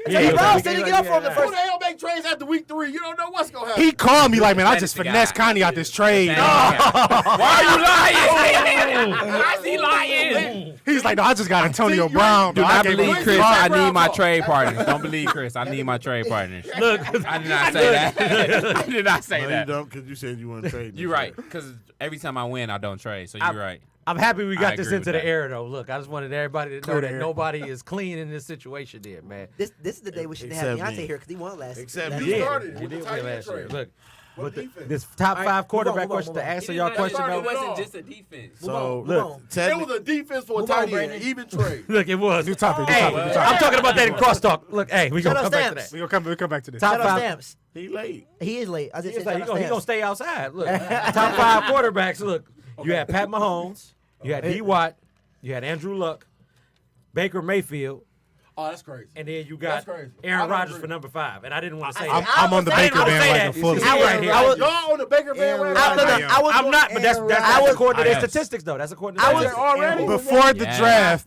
Speaker 1: Yeah,
Speaker 4: Brown said to get off from the
Speaker 6: Who
Speaker 4: first.
Speaker 6: the hell make trades after week 3? You don't know what's gonna happen.
Speaker 7: He called me like, man, I just
Speaker 5: Fantasy
Speaker 7: finesse
Speaker 5: guy.
Speaker 7: Connie out this trade.
Speaker 5: Why are you lying? Why is he lying?
Speaker 7: He's like, no, I just got Antonio
Speaker 6: See,
Speaker 7: Brown.
Speaker 5: Do
Speaker 7: bro. I
Speaker 5: not
Speaker 7: gave him
Speaker 5: believe
Speaker 7: a
Speaker 5: Chris.
Speaker 7: call.
Speaker 5: I need my
Speaker 6: Brown
Speaker 5: trade partners. Don't believe Chris. I need my trade partners.
Speaker 1: Look,
Speaker 5: I did not say that. I did not say
Speaker 3: No, you
Speaker 5: that.
Speaker 3: don't, because you said you want to trade.
Speaker 5: You're right. Because every time I win, I don't trade. So you're right.
Speaker 1: I'm happy we
Speaker 5: I
Speaker 1: got this
Speaker 5: agree
Speaker 1: into
Speaker 5: with
Speaker 1: the
Speaker 5: that.
Speaker 1: air, though. Look, I just wanted everybody to know
Speaker 7: Clear the
Speaker 1: that
Speaker 7: air.
Speaker 1: nobody is clean in this situation there, man.
Speaker 4: This is the day we shouldn't have
Speaker 3: Except
Speaker 4: Beyonce
Speaker 3: me.
Speaker 4: here because he won last.
Speaker 3: Except
Speaker 4: last
Speaker 3: me.
Speaker 4: year.
Speaker 6: You started
Speaker 1: You
Speaker 6: with the
Speaker 1: did
Speaker 6: tight
Speaker 1: win
Speaker 6: end
Speaker 1: last year.
Speaker 6: trade.
Speaker 1: Look,
Speaker 6: What
Speaker 1: but
Speaker 6: defense?
Speaker 1: this top 5 quarterback
Speaker 4: move on,
Speaker 1: question
Speaker 4: move
Speaker 1: to
Speaker 4: on.
Speaker 1: answer your question,
Speaker 5: It
Speaker 1: though.
Speaker 5: wasn't just a defense.
Speaker 3: So
Speaker 4: Move on.
Speaker 3: look,
Speaker 6: It was a defense for a
Speaker 4: Move on,
Speaker 6: tight end,
Speaker 4: Brandon.
Speaker 6: even trade.
Speaker 1: Look, it was.
Speaker 7: New topic.
Speaker 1: Hey, I'm talking about that in crosstalk. Look, hey, we
Speaker 4: Shout
Speaker 1: gonna
Speaker 4: out
Speaker 1: come back to
Speaker 4: Stamps.
Speaker 1: that.
Speaker 7: We'll come back to this.
Speaker 1: Top
Speaker 4: Shout out
Speaker 1: 5.
Speaker 4: Stamps.
Speaker 3: he late.
Speaker 4: He is late. I just
Speaker 1: He's
Speaker 4: said
Speaker 1: like,
Speaker 4: shout
Speaker 1: he
Speaker 4: out
Speaker 1: gonna
Speaker 4: Stamps.
Speaker 1: stay outside. Look, top 5 quarterbacks. Look, you had Pat Mahomes, you had D. Watt, you had Andrew Luck, Baker Mayfield,
Speaker 6: Oh, that's crazy.
Speaker 1: and then you
Speaker 6: That's
Speaker 1: got
Speaker 6: crazy. I
Speaker 1: Aaron
Speaker 6: don't
Speaker 1: Rodgers
Speaker 6: agree.
Speaker 1: for number 5. And I didn't want to say
Speaker 4: I-
Speaker 1: that.
Speaker 7: I'm on the
Speaker 4: I
Speaker 7: Baker
Speaker 1: didn't say
Speaker 7: bandwagon
Speaker 1: that.
Speaker 7: fully.
Speaker 1: You see right here.
Speaker 4: I was-
Speaker 6: Y'all on the Baker bandwagon?
Speaker 4: I was
Speaker 1: I'm not, but that's
Speaker 4: I was-
Speaker 1: according to their
Speaker 5: Yes.
Speaker 1: statistics, though. That's according to
Speaker 4: I
Speaker 1: their
Speaker 4: was
Speaker 1: statistics.
Speaker 6: already.
Speaker 7: Before the
Speaker 5: Yes.
Speaker 7: draft,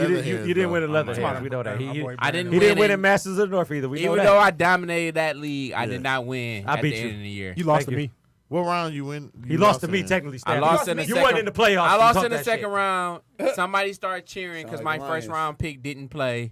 Speaker 7: You didn't win a
Speaker 3: Leatherheads,
Speaker 7: Leatherheads.
Speaker 3: though.
Speaker 1: We know that.
Speaker 7: My
Speaker 1: He
Speaker 7: boy
Speaker 5: I didn't
Speaker 1: he didn't
Speaker 5: win
Speaker 1: win
Speaker 5: it.
Speaker 1: in Masters of the North either. We know
Speaker 5: Even
Speaker 1: that.
Speaker 5: though I dominated that league, I
Speaker 3: Yeah.
Speaker 5: did not win
Speaker 1: I
Speaker 5: at
Speaker 1: beat
Speaker 5: the
Speaker 1: you.
Speaker 5: end of the year.
Speaker 7: You lost
Speaker 1: Thank
Speaker 7: to
Speaker 1: you.
Speaker 7: me.
Speaker 3: What round you win?
Speaker 1: He lost to me
Speaker 3: in?
Speaker 1: technically.
Speaker 5: I
Speaker 1: Stan.
Speaker 5: lost in the
Speaker 1: You
Speaker 5: second.
Speaker 1: won in the playoffs.
Speaker 5: I
Speaker 1: You
Speaker 5: lost
Speaker 1: talk
Speaker 5: in the
Speaker 1: that
Speaker 5: second
Speaker 1: shit.
Speaker 5: round. Somebody started cheering because
Speaker 2: Sound
Speaker 5: my
Speaker 2: like
Speaker 5: first
Speaker 2: Lions.
Speaker 5: round pick didn't play.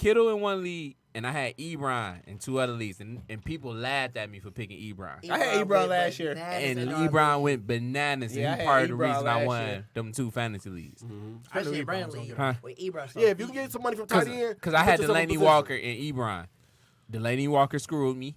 Speaker 5: Kittle in one league, and I had Ebron in 2 other leagues, and people laughed at me for picking Ebron.
Speaker 2: I had Ebron last year.
Speaker 5: And Ebron went bananas,
Speaker 2: Yeah, I
Speaker 5: and
Speaker 2: had
Speaker 5: he part of the
Speaker 2: Ebron
Speaker 5: reason I
Speaker 2: last
Speaker 5: won
Speaker 2: year.
Speaker 5: them 2 fantasy leagues.
Speaker 4: Especially in Brand League.
Speaker 5: Huh?
Speaker 4: With Ebron.
Speaker 6: Yeah, if you can get some money from tight end.
Speaker 5: Because I had
Speaker 6: put yourself in
Speaker 5: Delaney
Speaker 6: position.
Speaker 5: Walker and Ebron. Delaney Walker screwed me.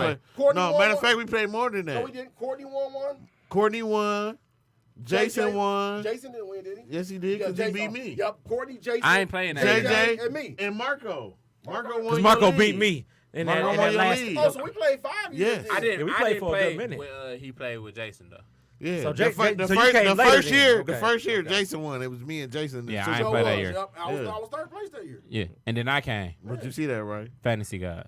Speaker 3: play.
Speaker 6: Courtney
Speaker 3: No,
Speaker 6: won
Speaker 3: matter of
Speaker 6: one?
Speaker 3: fact, we played more than
Speaker 6: No,
Speaker 3: that.
Speaker 6: we didn't. Courtney won one.
Speaker 3: Courtney won. Jason won.
Speaker 6: Jason didn't win, did he?
Speaker 3: Yes, he did because he beat me.
Speaker 6: Yep, Courtney, Jason.
Speaker 5: I ain't playing that.
Speaker 3: JJ
Speaker 6: and me.
Speaker 3: and Marco. Marco won.
Speaker 1: Because
Speaker 3: your
Speaker 1: Marco
Speaker 3: league.
Speaker 1: beat me. In
Speaker 3: Monroe
Speaker 1: that
Speaker 3: won your
Speaker 1: last,
Speaker 3: league.
Speaker 6: Oh, so we played 5 years.
Speaker 3: Yes.
Speaker 6: then.
Speaker 5: I didn't.
Speaker 1: Yeah, we
Speaker 5: I
Speaker 1: played
Speaker 5: didn't
Speaker 1: for a
Speaker 5: play
Speaker 1: good minute.
Speaker 5: when he played with Jason though.
Speaker 3: Yeah,
Speaker 1: So
Speaker 3: the
Speaker 1: so you came later
Speaker 3: first
Speaker 1: then.
Speaker 3: year,
Speaker 1: Okay.
Speaker 3: the first year,
Speaker 1: Okay.
Speaker 3: Jason won. It was me and Jason.
Speaker 5: Yeah,
Speaker 3: So
Speaker 5: I ain't
Speaker 6: So
Speaker 5: play that
Speaker 6: was.
Speaker 5: year.
Speaker 6: Yep, I was
Speaker 3: Yeah.
Speaker 6: third place that year.
Speaker 5: Yeah, and then I came
Speaker 3: But you see that right?
Speaker 5: fantasy god.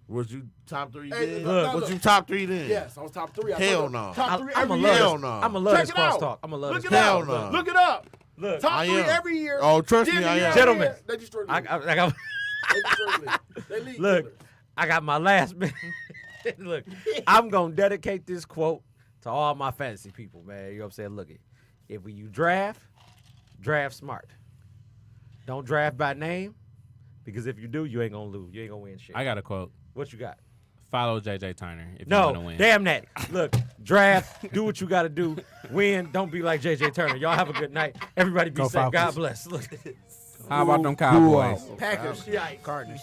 Speaker 3: Was you top 3
Speaker 6: Hey,
Speaker 3: then?
Speaker 6: look,
Speaker 3: Was
Speaker 6: look.
Speaker 3: you top 3 then?
Speaker 6: Yes, I was top 3.
Speaker 3: Hell no.
Speaker 6: Top 3
Speaker 1: I'm
Speaker 6: every
Speaker 1: gonna
Speaker 6: year.
Speaker 3: Hell
Speaker 1: love
Speaker 3: no.
Speaker 1: this. I'm gonna love
Speaker 6: Check
Speaker 1: this
Speaker 6: it out.
Speaker 1: crosstalk. I'm gonna love
Speaker 6: Look
Speaker 1: this.
Speaker 6: it
Speaker 3: Hell
Speaker 6: up.
Speaker 3: no.
Speaker 6: Look it up.
Speaker 1: Look,
Speaker 6: Top
Speaker 3: I
Speaker 6: 3
Speaker 3: am.
Speaker 6: every year.
Speaker 3: Oh, trust
Speaker 6: Then
Speaker 3: me,
Speaker 6: the
Speaker 3: I
Speaker 6: year
Speaker 3: am.
Speaker 6: after
Speaker 1: Gentlemen.
Speaker 6: that, They destroyed
Speaker 1: I
Speaker 6: me.
Speaker 1: got
Speaker 6: They destroyed me. They league
Speaker 1: look.
Speaker 6: killers.
Speaker 1: I got my last minute. Look, I'm gonna dedicate this quote to all my fantasy people, man. You know what I'm saying? Look, if you draft smart. Don't draft by name, because if you do, you ain't gonna lose. You ain't gonna win shit.
Speaker 5: I got a quote.
Speaker 1: What you got?
Speaker 5: Follow JJ Turner if you want to
Speaker 1: No,
Speaker 5: win.
Speaker 1: damn that. Look, draft, do what you got to do, win. Don't be like JJ Turner. Y'all have a good night. Everybody be
Speaker 7: Go
Speaker 1: safe.
Speaker 7: Falcons.
Speaker 1: God bless. Look.
Speaker 5: How about them Cowboys?
Speaker 2: Packers, Cardinals.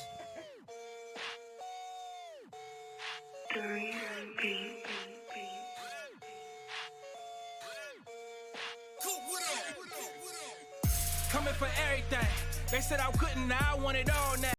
Speaker 9: Coming for everything. They said I couldn't, now I want it all now.